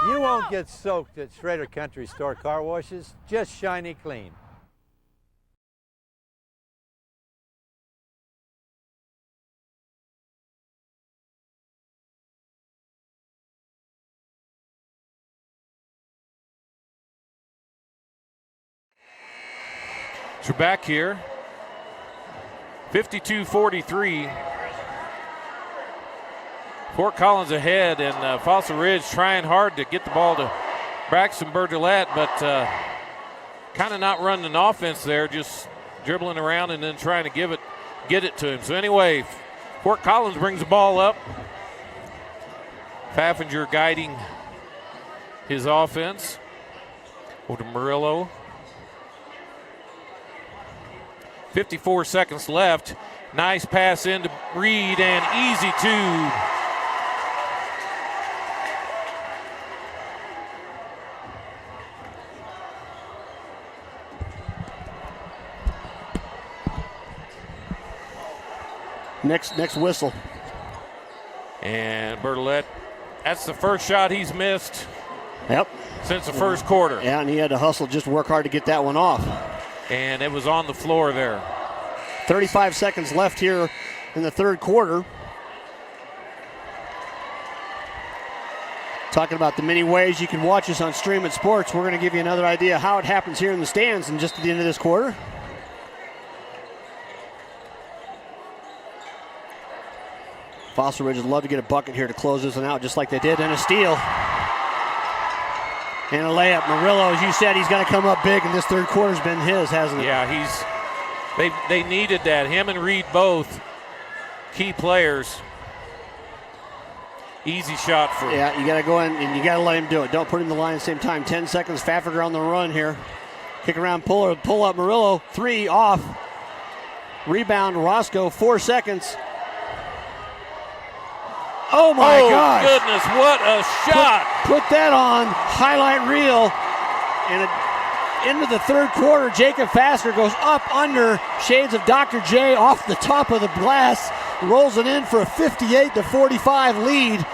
You won't get soaked at Schrader Country Store car washes, just shiny clean. So we're back here, 52-43. Fort Collins ahead, and Fossil Ridge trying hard to get the ball to Braxton Bertolette, but kind of not running an offense there, just dribbling around and then trying to get it to him. So anyway, Fort Collins brings the ball up. Pfaffinger guiding his offense. Over to Murillo. 54 seconds left. Nice pass into Reed and easy two. Next whistle. And Bertolette, that's the first shot he's missed. Yep. since the first quarter. Yeah, and he had to hustle, just work hard to get that one off. And it was on the floor there. 35 seconds left here in the third quarter. Talking about the many ways you can watch us on Stream at Sports, we're going to give you another idea how it happens here in the stands in just at the end of this quarter. Fossil Ridge would love to get a bucket here to close this one out just like they did, and a steal. And a layup. Murillo, as you said, he's got to come up big, and this third quarter's been his, hasn't it? Yeah, they needed that. Him and Reed both key players. Easy shot for him. Yeah, you got to go in and you got to let him do it. Don't put him in the line at the same time. 10 seconds. Pfaffinger on the run here. Kick around, pull up. Murillo, 3 off. Rebound, Roscoe, 4 seconds. Oh my gosh. Goodness, what a shot. Put that on highlight reel. And into the third quarter, Jacob Pfaffinger goes up under shades of Dr. J off the top of the glass. Rolls it in for a 58-45 lead.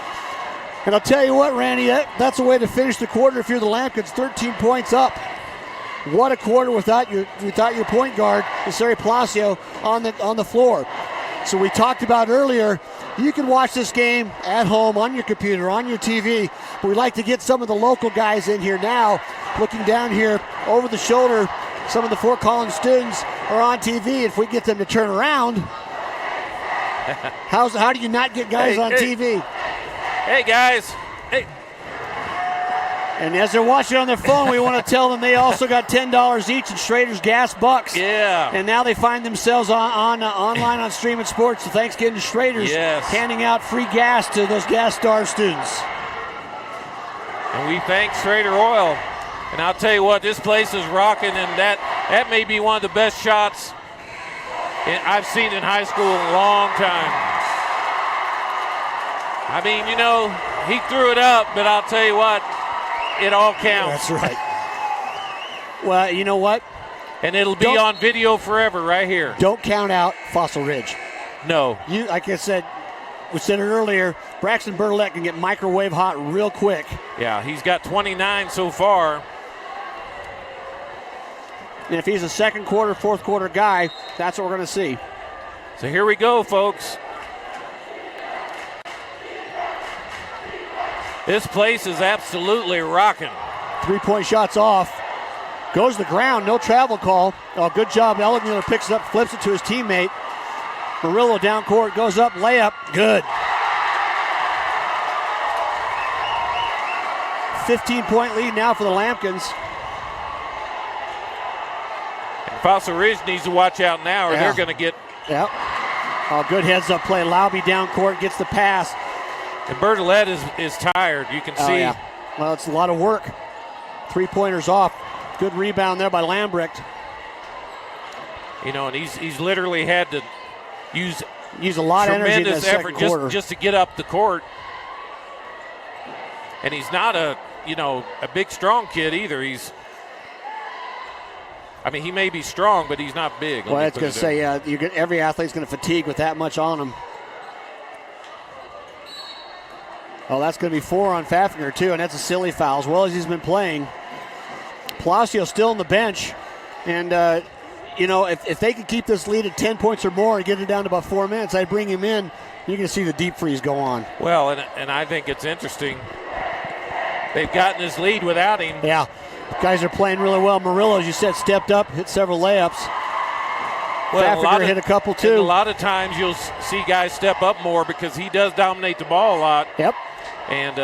And I'll tell you what, Randy, that's a way to finish the quarter if you're the Lampkins, 13 points up. What a quarter without your point guard, Cesare Palacio, on the floor. So we talked about earlier, you can watch this game at home on your computer, on your TV. But we'd like to get some of the local guys in here now. Looking down here over the shoulder, some of the Fort Collins students are on TV. If we get them to turn around, how do you not get guys on TV? Hey, guys. Hey. And as they're watching on their phone, we want to tell them they also got $10 each in Schrader's Gas Bucks. Yeah. And now they find themselves online on Stream at Sports. So thanks again to Schrader's, handing out free gas to those Gas Star students. And we thank Schrader Oil. And I'll tell you what, this place is rocking, and that may be one of the best shots I've seen in high school in a long time. I mean, he threw it up, but I'll tell you what, it all counts. That's right. Well, you know what? And it'll be on video forever right here. Don't count out Fossil Ridge. No. Like I said, we said it earlier, Braxton Bertolette can get microwave hot real quick. Yeah, he's got 29 so far. And if he's a second quarter, fourth quarter guy, that's what we're going to see. So here we go, folks. This place is absolutely rocking. 3-point shots off. Goes to the ground, no travel call. Oh, good job. Ellimuller picks it up, flips it to his teammate. Murillo down court, goes up, layup, good. 15-point lead now for the Lampkins. Fossil Ridge needs to watch out now or they're going to get... Yep. Oh, good heads-up play. Lauby down court, gets the pass. And Bertolette is tired, you can see. Yeah. Well, it's a lot of work. 3-pointers off. Good rebound there by Lambrecht. And he's literally had to use a lot of energy in that second effort quarter. just to get up the court. And he's not a big, strong kid either. He may be strong, but he's not big. Well, I was going to say, every athlete's going to fatigue with that much on him. Oh, that's going to be 4 on Pfaffinger, too, and that's a silly foul as well as he's been playing. Palacio still on the bench. And, if they could keep this lead at 10 points or more and get it down to about 4 minutes, I'd bring him in. You can see the deep freeze go on. Well, and I think it's interesting. They've gotten this lead without him. Yeah. Guys are playing really well. Murillo, as you said, stepped up, hit several layups. Pfaffinger hit a couple, too. A lot of times you'll see guys step up more because he does dominate the ball a lot. Yep. And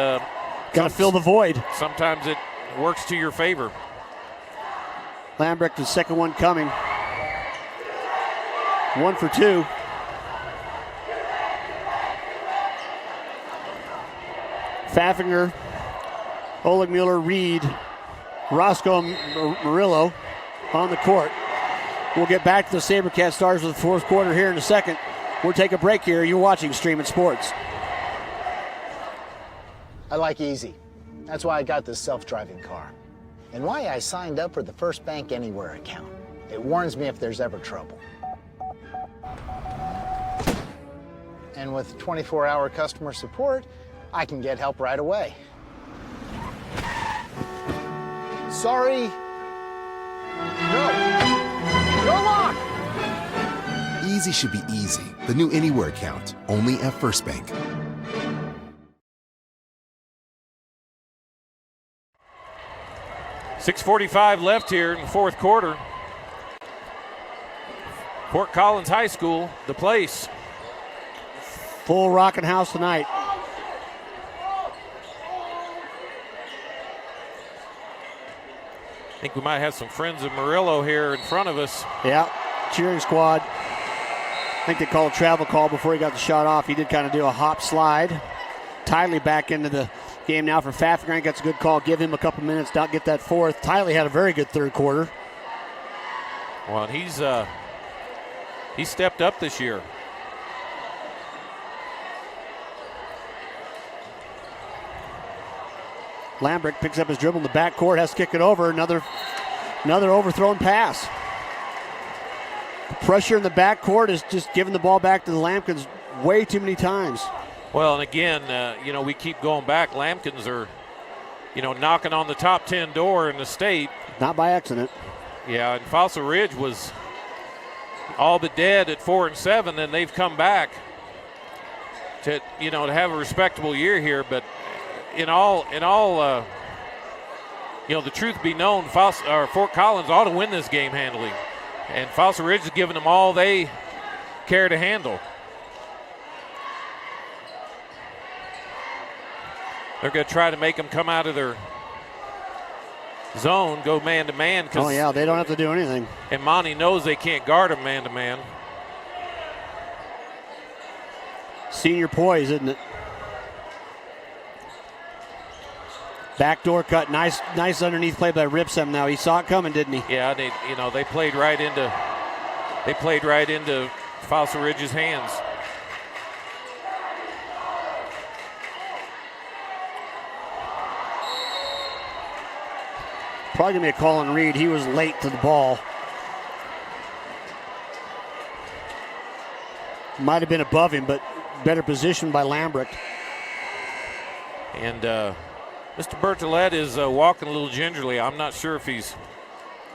got to fill the void. Sometimes it works to your favor. Lambrecht, the second one coming. 1 for 2. Pfaffinger, Oligmuller, Reed, Roscoe, Murillo on the court. We'll get back to the SaberCat Stars with the fourth quarter here in a second. We'll take a break here. You're watching Stream at Sports. I like easy. That's why I got this self-driving car. And why I signed up for the First Bank Anywhere account. It warns me if there's ever trouble. And with 24-hour customer support, I can get help right away. sorry. No. Go lock! Easy should be easy. The new Anywhere account, only at First Bank. .6:45 left here in the fourth quarter. Fort Collins High School, the place. Full rocking house tonight. I think we might have some friends of Murillo here in front of us. Yeah, cheering squad. I think they called a travel call before he got the shot off. He did kind of do a hop slide. Tiley back into the game now for Pfaffengrant. Gets a good call. Give him a couple minutes. Not get that fourth. Tiley had a very good third quarter. Well, he's stepped up this year. Lambrick picks up his dribble in the backcourt, has to kick it over. Another overthrown pass. The pressure in the backcourt is just giving the ball back to the Lampkins way too many times. Well, and again, we keep going back. Lampkins are, knocking on the top 10 door in the state. Not by accident. Yeah, and Fossil Ridge was all but dead at 4-7, and they've come back to have a respectable year here. But in all, the truth be known, Fort Collins ought to win this game handily, and Fossil Ridge is giving them all they care to handle. They're going to try to make them come out of their zone, go man-to-man. Oh, yeah, they don't have to do anything. And Monty knows they can't guard them man-to-man. Senior poise, isn't it? Backdoor cut, nice underneath play by Ripsem. Now he saw it coming, didn't he? Yeah, they played right into Fossil Ridge's hands. Probably gonna be a call on Reed. He was late to the ball. Might have been above him, but better positioned by Lambrick. And Mr. Bertolette is walking a little gingerly. I'm not sure if he's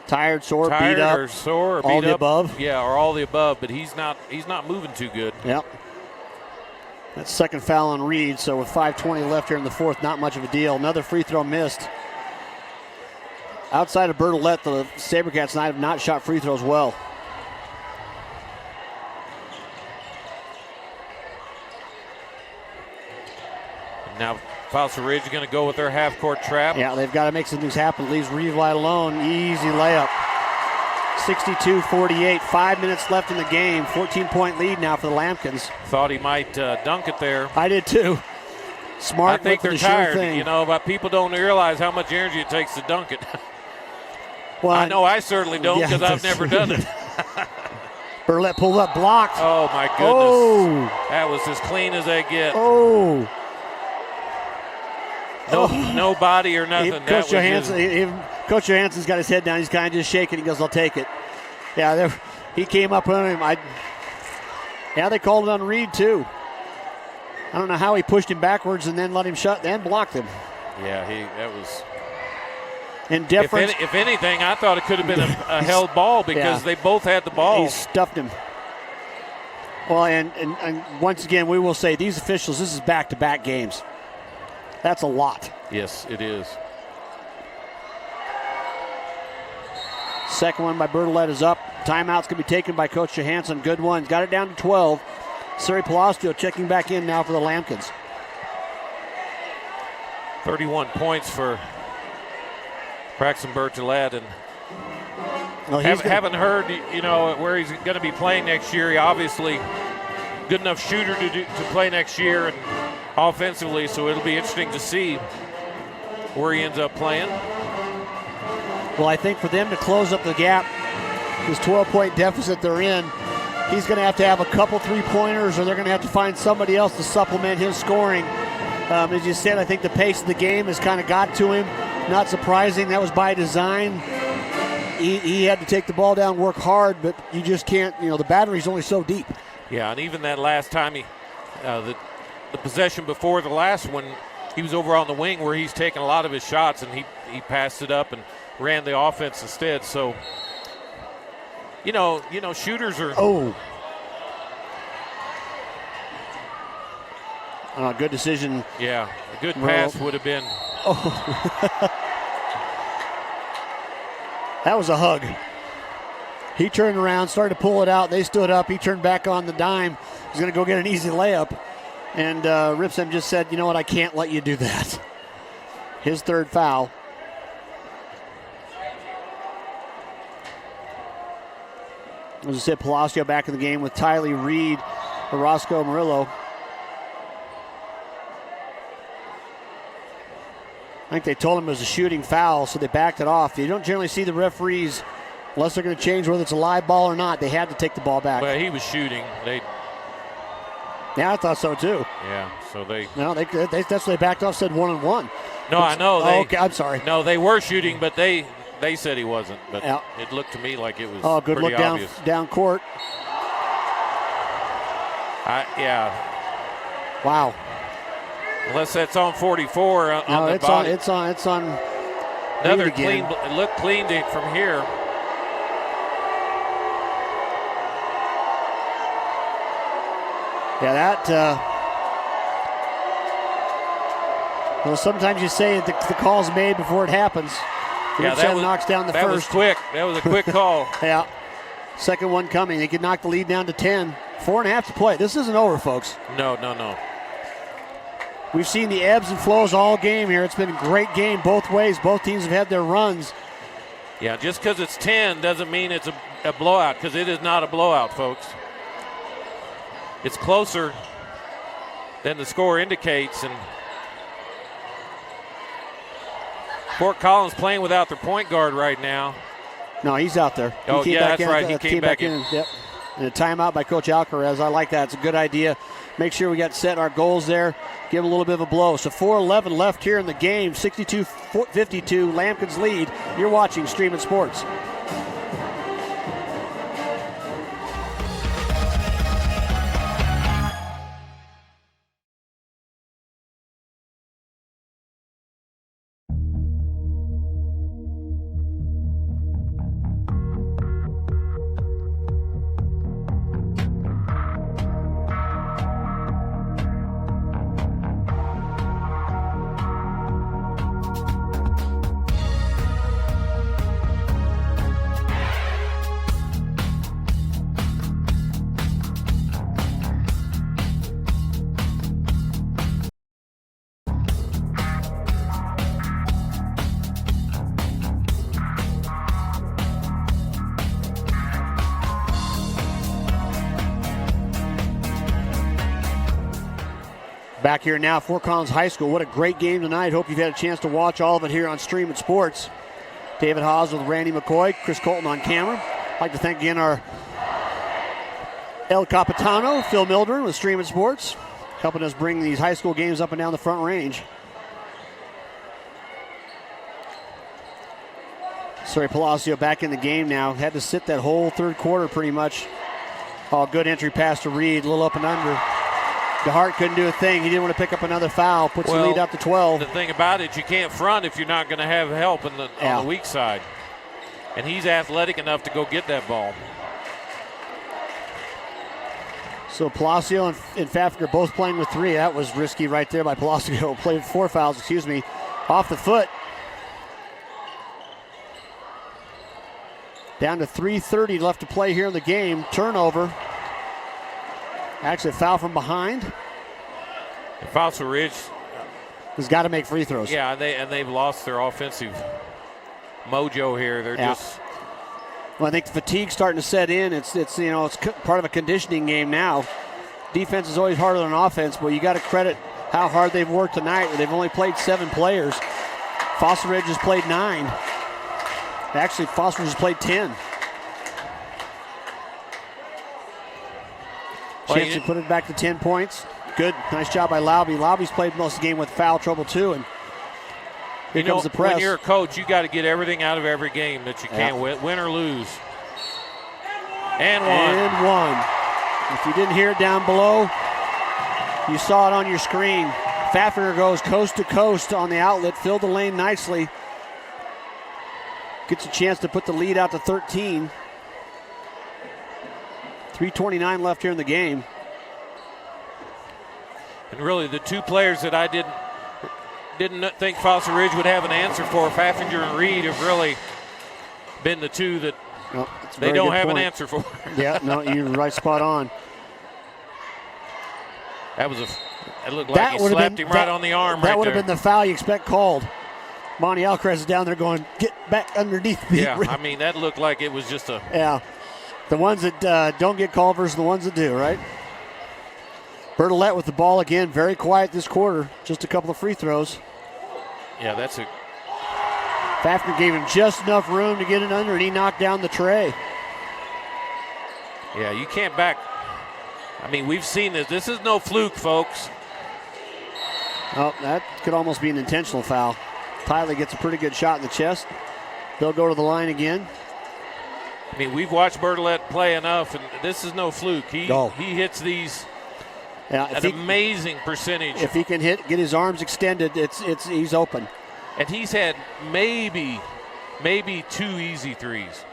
tired, sore, beat up, or sore, or all beat the up. above. Yeah, or all the above. But he's not moving too good. Yep. That's second foul on Reed. So with 5:20 left here in the fourth, not much of a deal. Another free throw missed. Outside of Bertolette, the SaberCats have not shot free throws well. Now Fossil Ridge is going to go with their half-court trap. Yeah, they've got to make some things happen. Leaves Reed wide alone. Easy layup. 62-48. 5 minutes left in the game. 14-point lead now for the Lampkins. Thought he might dunk it there. I did too. Smart. I think they're tired, but people don't realize how much energy it takes to dunk it. Well, I know I certainly don't because I've never done it. Bertolette pulled up, blocked. Oh, my goodness. Oh. That was as clean as they get. Oh. No body or nothing. Coach Johansson's got his head down. He's kind of just shaking. He goes, I'll take it. Yeah, he came up on him. They called it on Reed, too. I don't know how he pushed him backwards and then let him shut and blocked him. Yeah, that was... Indifference. If anything, I thought it could have been a held ball because they both had the ball. He stuffed him. Well, and once again, we will say these officials, this is back-to-back games. That's a lot. Yes, it is. Second one by Bertolette is up. Timeout's going to be taken by Coach Johansson. Good one. Got it down to 12. Suri Palastro checking back in now for the Lampkins. 31 points for Braxton Bertolette, and haven't heard where he's going to be playing next year. He obviously good enough shooter to play next year and offensively, so it'll be interesting to see where he ends up playing. Well, I think for them to close up the gap, this 12-point deficit they're in, he's going to have a couple three-pointers, or they're going to have to find somebody else to supplement his scoring. As you said, I think the pace of the game has kind of got to him. Not surprising. That was by design. He had to take the ball down, work hard, but you just can't. The battery's only so deep. Yeah, and even that last time the possession before the last one, he was over on the wing where he's taking a lot of his shots, and he passed it up and ran the offense instead. So, shooters are. Oh. Good decision. Yeah, a good pass would have been. Oh. That was a hug. He turned around, started to pull it out. They stood up. He turned back on the dime. He's going to go get an easy layup. And Ripsem just said, you know what, I can't let you do that. His third foul. As I said, Palacio back in the game with Tylee Reed, Roscoe Murillo. I think they told him it was a shooting foul, so they backed it off. You don't generally see the referees, unless they're going to change whether it's a live ball or not. They had to take the ball back. Well, he was shooting. Yeah, I thought so too. Yeah, so they. No, that's what they backed off. Said 1-on-1. No, I know. Okay, I'm sorry. No, they were shooting, but they said he wasn't. But it looked to me like it was. Oh, good pretty look obvious. down court. Yeah. Wow. Unless that's on 44 on the body. It's on. Another clean. It looked clean from here. Yeah, that. Well, sometimes you say the call's made before it happens. Yeah, that knocks down the first. That was quick. That was a quick call. Yeah. Second one coming. They could knock the lead down to 10. 4.5 to play. This isn't over, folks. No. We've seen the ebbs and flows all game here. It's been a great game both ways. Both teams have had their runs. Yeah, just because it's 10 doesn't mean it's a blowout, because it is not a blowout, folks. It's closer than the score indicates, and Fort Collins playing without their point guard right now. No, he's out there. Oh, yeah, that's right. He came back in. Yep. And a timeout by Coach Alcaraz. I like that. It's a good idea. Make sure we got set our goals there. Give a little bit of a blow. So 4:11 left here in the game. 62-52, Lampkin's lead. You're watching Streamin' Sports. Back here now, Fort Collins High School. What a great game tonight. Hope you've had a chance to watch all of it here on Streamin' Sports. David Haase with Randy McCoy, Chris Colton on camera. I'd like to thank again our El Capitano, Phil Mildren with Streamin' Sports, helping us bring these high school games up and down the Front Range. Sorry, Palacio back in the game now. Had to sit that whole third quarter pretty much. Oh, good entry pass to Reed, a little up and under. DeHart couldn't do a thing. He didn't want to pick up another foul. Puts the lead up to 12. The thing about it, you can't front if you're not going to have help on the weak side. And he's athletic enough to go get that ball. So Palacio and Pfaffer are both playing with three. That was risky right there by Palacio. Played 4 fouls, off the foot. Down to 3:30 left to play here in the game. Turnover. Actually, a foul from behind. Fossil Ridge has got to make free throws. Yeah, they've lost their offensive mojo here. They're just. Well, I think the fatigue's starting to set in. It's part of a conditioning game now. Defense is always harder than offense, but you got to credit how hard they've worked tonight. They've only played 7 players. Fossil Ridge has played 9. Actually, Fossil Ridge has played 10. Chance to put it back to 10 points. Good. Nice job by Laube. Laube's played most of the game with foul trouble, too. And here comes the press. When you're a coach, you got to get everything out of every game that you can, win or lose. And one. If you didn't hear it down below, you saw it on your screen. Pfaffer goes coast to coast on the outlet, filled the lane nicely. Gets a chance to put the lead out to 13. 3:29 left here in the game. And really, the two players that I didn't think Fossil Ridge would have an answer for, Faffinger and Reed, have really been the two that they don't have an answer for. Yeah, no, you're right, spot on. It looked like he slapped him right on the arm. That would have been the foul you expect called. Monty Alcrest is down there going, get back underneath me. Yeah, I mean, that looked like it was just a... Yeah, the ones that don't get called versus the ones that do, right? Bertolette with the ball again, very quiet this quarter. Just a couple of free throws. Yeah, that's a... Fafner gave him just enough room to get it under, and he knocked down the tray. Yeah, you can't back... I mean, we've seen this. This is no fluke, folks. Oh, that could almost be an intentional foul. Tiley gets a pretty good shot in the chest. They'll go to the line again. I mean, we've watched Bertolette play enough, and this is no fluke. He hits these at an amazing percentage. If he can get his arms extended, he's open. And he's had maybe 2 easy threes.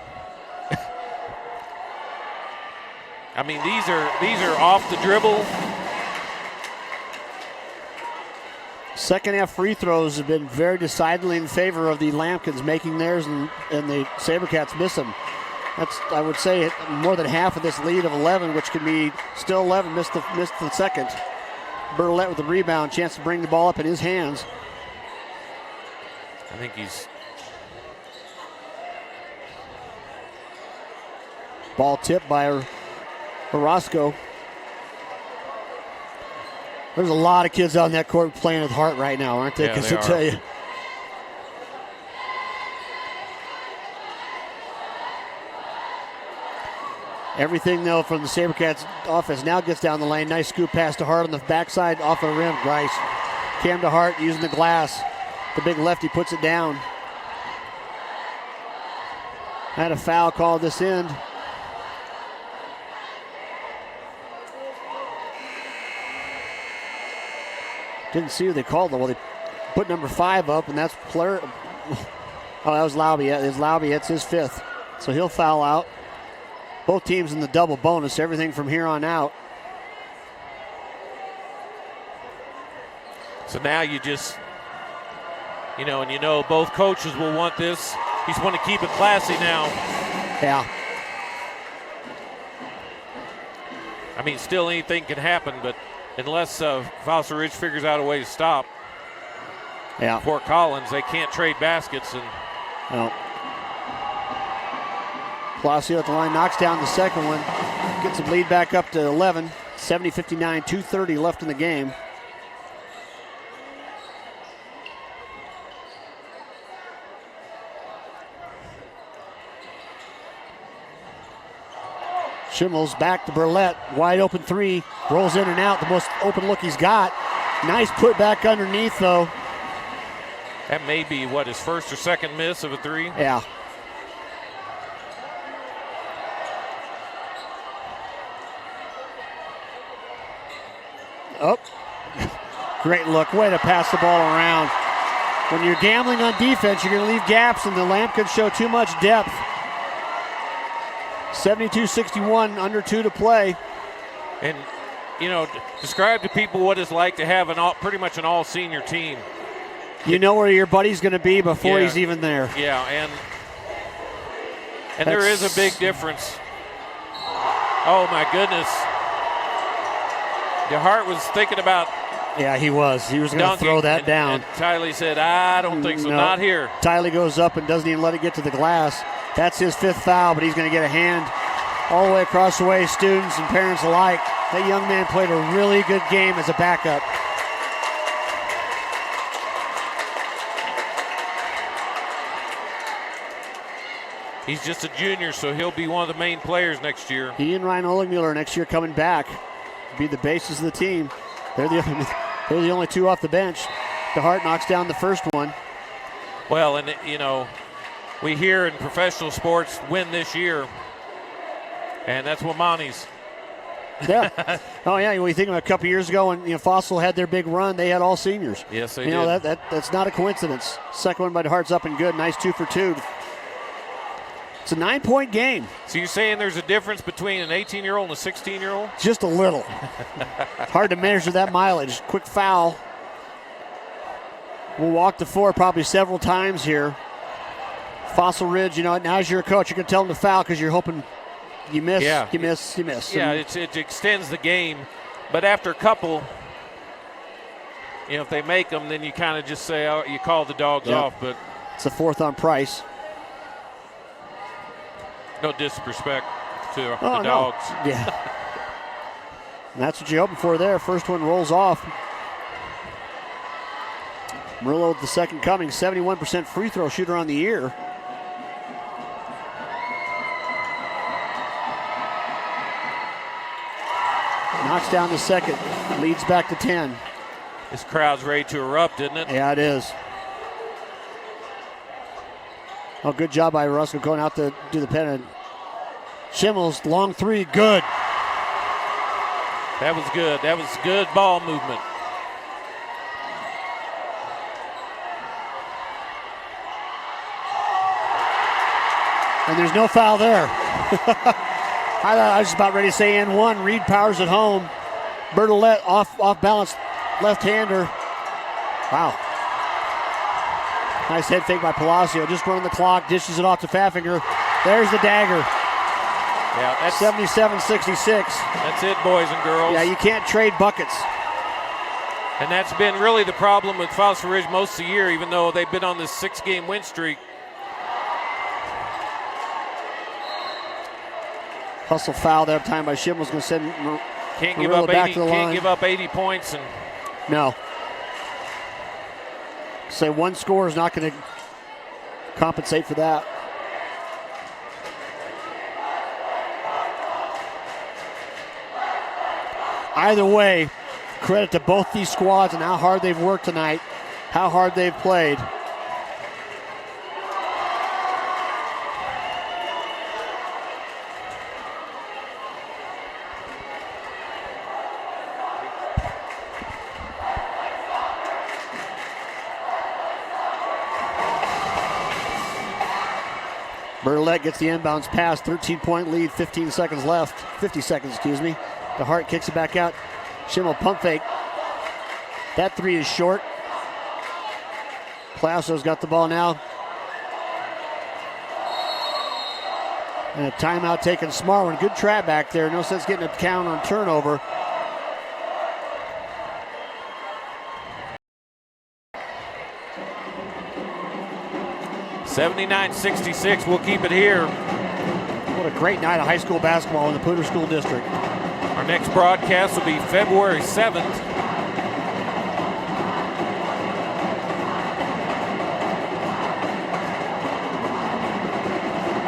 I mean, these are off the dribble. Second half free throws have been very decidedly in favor of the Lampkins making theirs, and the SaberCats miss them. That's, I would say, more than half of this lead of 11, which could be still 11, missed the second. Bertolette with the rebound, chance to bring the ball up in his hands. I think he's... Ball tipped by Orozco. There's a lot of kids on that court playing with heart right now, aren't they? Yeah, Because they I tell you. Everything, though, from the SaberCats offense now gets down the lane. Nice scoop pass to Hart on the backside off the rim. Grice. Cam to Hart using the glass. The big lefty puts it down. Had a foul called this end. Didn't see who they called though. Well, they put number 5 up, and that's Player. Oh, that was Laube. It's Laube. It's his 5th. So he'll foul out. Both teams in the double bonus. Everything from here on out. So now you just, and both coaches will want this. You just want to keep it classy now. Yeah. I mean, still anything can happen, but unless Fossil Ridge figures out a way to stop Fort Collins, they can't trade baskets. And Palacio at the line, knocks down the second one, gets the lead back up to 11. 70-59, 2:30 left in the game. Schimmels back to Burlett. Wide open 3. Rolls in and out. The most open look he's got. Nice put back underneath, though. That may be, his first or second miss of a 3? Yeah. Oh. Great look. Way to pass the ball around. When you're gambling on defense, you're going to leave gaps, and the Lampkins show too much depth. 72-61, under 2 to play. And, describe to people what it's like to have pretty much an all-senior team. You know where your buddy's going to be before he's even there. Yeah, and there is a big difference. Oh, my goodness. DeHart was thinking about... Yeah, he was. He was going to throw that down. And Tiley said, I don't think so, not here. Tiley goes up and doesn't even let it get to the glass. That's his 5th foul, but he's going to get a hand all the way across the way, students and parents alike. That young man played a really good game as a backup. He's just a junior, so he'll be one of the main players next year. He and Ryan Oligmuller next year coming back. Be the basis of the team. They're the only 2 off the bench. DeHart knocks down the first one. Well, and we hear in professional sports, win this year, and that's Wamani's. Yeah. Oh, yeah. When you think about a couple years ago when Fossil had their big run, they had all seniors. Yes, they did. That's not a coincidence. Second one by DeHart's up and good. Nice 2 for 2. It's a 9-point game. So you're saying there's a difference between an 18-year-old and a 16-year-old? Just a little. It's hard to measure that mileage. Quick foul. We'll walk the floor probably several times here. Fossil Ridge, now as you're a coach, you're going to tell them to foul because you're hoping you miss, you miss, you miss. Yeah, it extends the game. But after a couple, if they make them, then you kind of just say, oh, you call the dogs off. But it's the fourth on Price. No disrespect to the no. dogs. Yeah. And that's what you're hoping for there. First one rolls off. Murillo, the second coming, 71% free throw shooter on the year. Knocks down the second, leads back to 10. This crowd's ready to erupt, isn't it? Yeah, it is. Oh, good job by Russell going out to do the pennant. Schimmel's long three, good. That was good. That was good ball movement. And there's no foul there. I was about ready to say and one. Reed powers it home. Bertolette off balance left-hander. Wow. Nice head fake by Palacio. Just running the clock, dishes it off to Pfaffinger. There's the dagger. Yeah, that's 77-66. That's it, boys and girls. Yeah, you can't trade buckets. And that's been really the problem with Fossil Ridge most of the year, even though they've been on this 6-game win streak. Hustle foul that time by Schimmel's going to send Can't give Murillo up back 80. to the Can't line. give up 80 points and. No. Say one score is not going to compensate for that. Either way, credit to both these squads and how hard they've worked tonight, how hard they've played. Bertolette gets the inbounds pass, 13-point lead, 50 seconds, excuse me. The Hart kicks it back out. Schimmel pump fake. That three is short. Palacios got the ball now. And a timeout taken. Smart one. Good trap back there. No sense getting a count on turnover. (79-66). We'll keep it here. What a great night of high school basketball in the Poudre School District. Our next broadcast will be February 7th.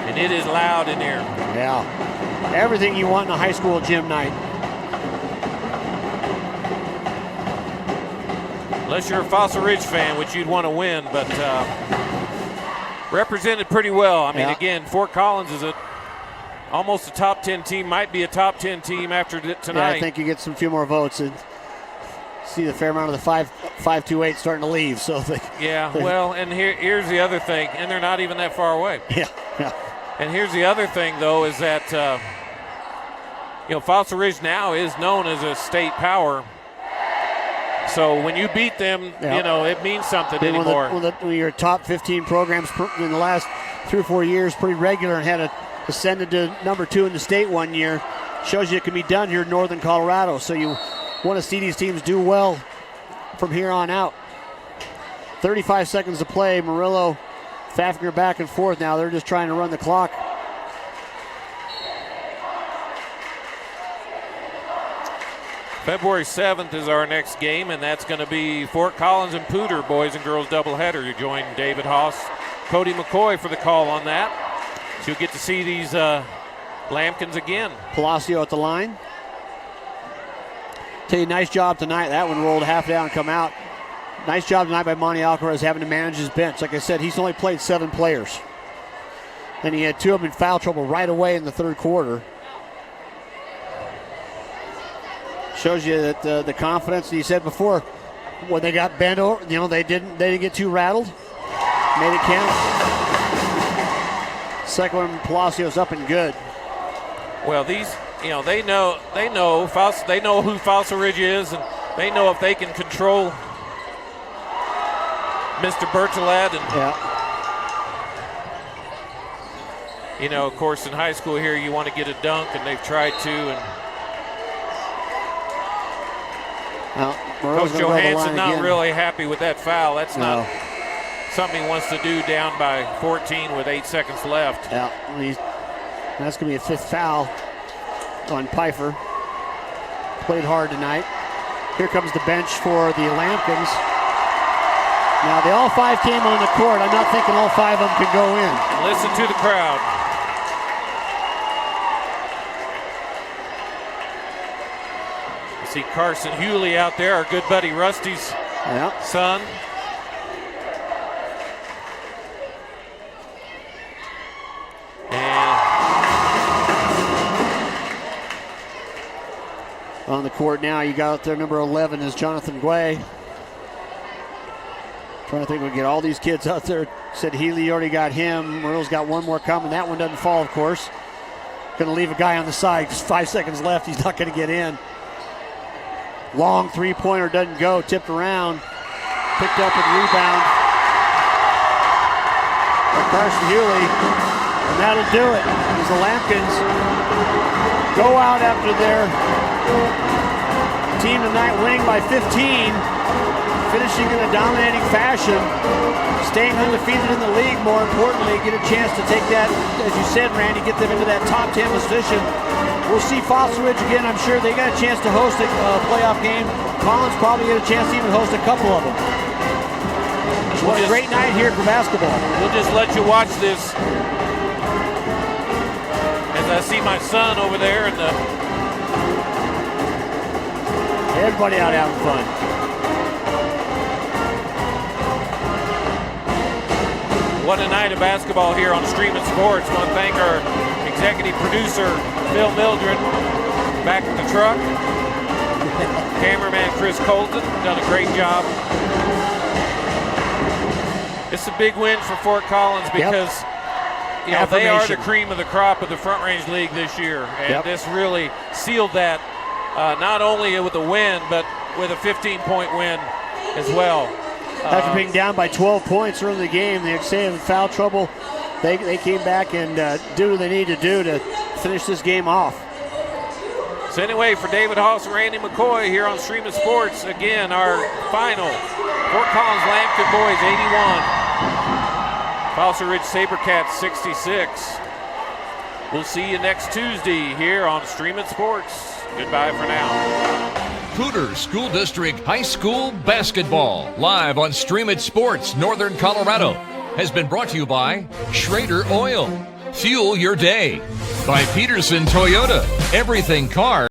And it is loud in here. Yeah. Everything you want in a high school gym night. Unless you're a Fossil Ridge fan, which you'd want to win, but represented pretty well. I mean, again, Fort Collins is almost a top 10 team, might be a top 10 team after tonight. Yeah, I think you get some few more votes and see the fair amount of the 5-2-8 starting to leave. So well, and here's the other thing, and they're not even that far away. Yeah. And here's the other thing, though, is that Fossil Ridge now is known as a state power. So when you beat them, it means something anymore. When your top 15 programs in the last 3 or 4 years, pretty regular, and had ascended to number 2 in the state one year, shows you it can be done here in northern Colorado. So you want to see these teams do well from here on out. 35 seconds to play. Murillo, Pfaffinger back and forth now. They're just trying to run the clock. February 7th is our next game, and that's going to be Fort Collins and Poudre boys and girls doubleheader. You join David Haase, Cody McCoy for the call on that. So you'll get to see these Lambkins again. Palacio at the line. Tell you, nice job tonight. That one rolled half down and come out. Nice job tonight by Monty Alcaraz having to manage his bench. Like I said, he's only played 7 players. And he had 2 of them in foul trouble right away in the third quarter. Shows you that the confidence. You said before, when they got bent over, they didn't get too rattled. Made it count. Second one, Palacio's up and good. Well, these, they know who Fossil Ridge is, and they know if they can control Mr. Bertolat. And of course, in high school here, you want to get a dunk, and they've tried to. And Coach Johansson not really happy with that foul. That's not something he wants to do down by 14 with 8 seconds left. Yeah, that's going to be a 5th foul on Pfeiffer. Played hard tonight. Here comes the bench for the Lampkins. Now, they all 5 came on the court. I'm not thinking all 5 of them could go in. Listen to the crowd. See Carson Hewley out there, our good buddy Rusty's son. And on the court now, you got out there number 11 is Jonathan Guay. Trying to think we'll get all these kids out there. Said Healy already got him. Merle's got one more coming. That one doesn't fall, of course. Going to leave a guy on the side. 5 seconds left. He's not going to get in. Long three-pointer doesn't go. Tipped around. Picked up and rebound by Carson Hewley. And that'll do it. As the Lampkins go out after their team tonight winning by 15. Finishing in a dominating fashion, staying undefeated in the league, more importantly, get a chance to take that, as you said, Randy, get them into that top 10 position. We'll see Fossil Ridge again. I'm sure they got a chance to host a playoff game. Collins probably get a chance to even host a couple of them. What a great night here for basketball. We'll just let you watch this as I see my son over there and everybody out having fun. What a night of basketball here on Streaming Sports. I want to thank our executive producer, Phil Mildred, back at the truck. Cameraman Chris Colton, done a great job. It's a big win for Fort Collins because they are the cream of the crop of the Front Range League this year. And this really sealed that, not only with a win, but with a 15-point win as well. After being down by 12 points early in the game, they say in foul trouble. They came back and do what they need to do to finish this game off. So anyway, for David Haase and Randy McCoy here on Streaming Sports, again, our final, Fort Collins Lambton boys 81, Fossil Ridge Sabercats 66. We'll see you next Tuesday here on Streaming Sports. Goodbye for now. Poudre School District High School Basketball, live on Stream It Sports, Northern Colorado, has been brought to you by Schrader Oil. Fuel your day. By Pedersen Toyota. Everything car.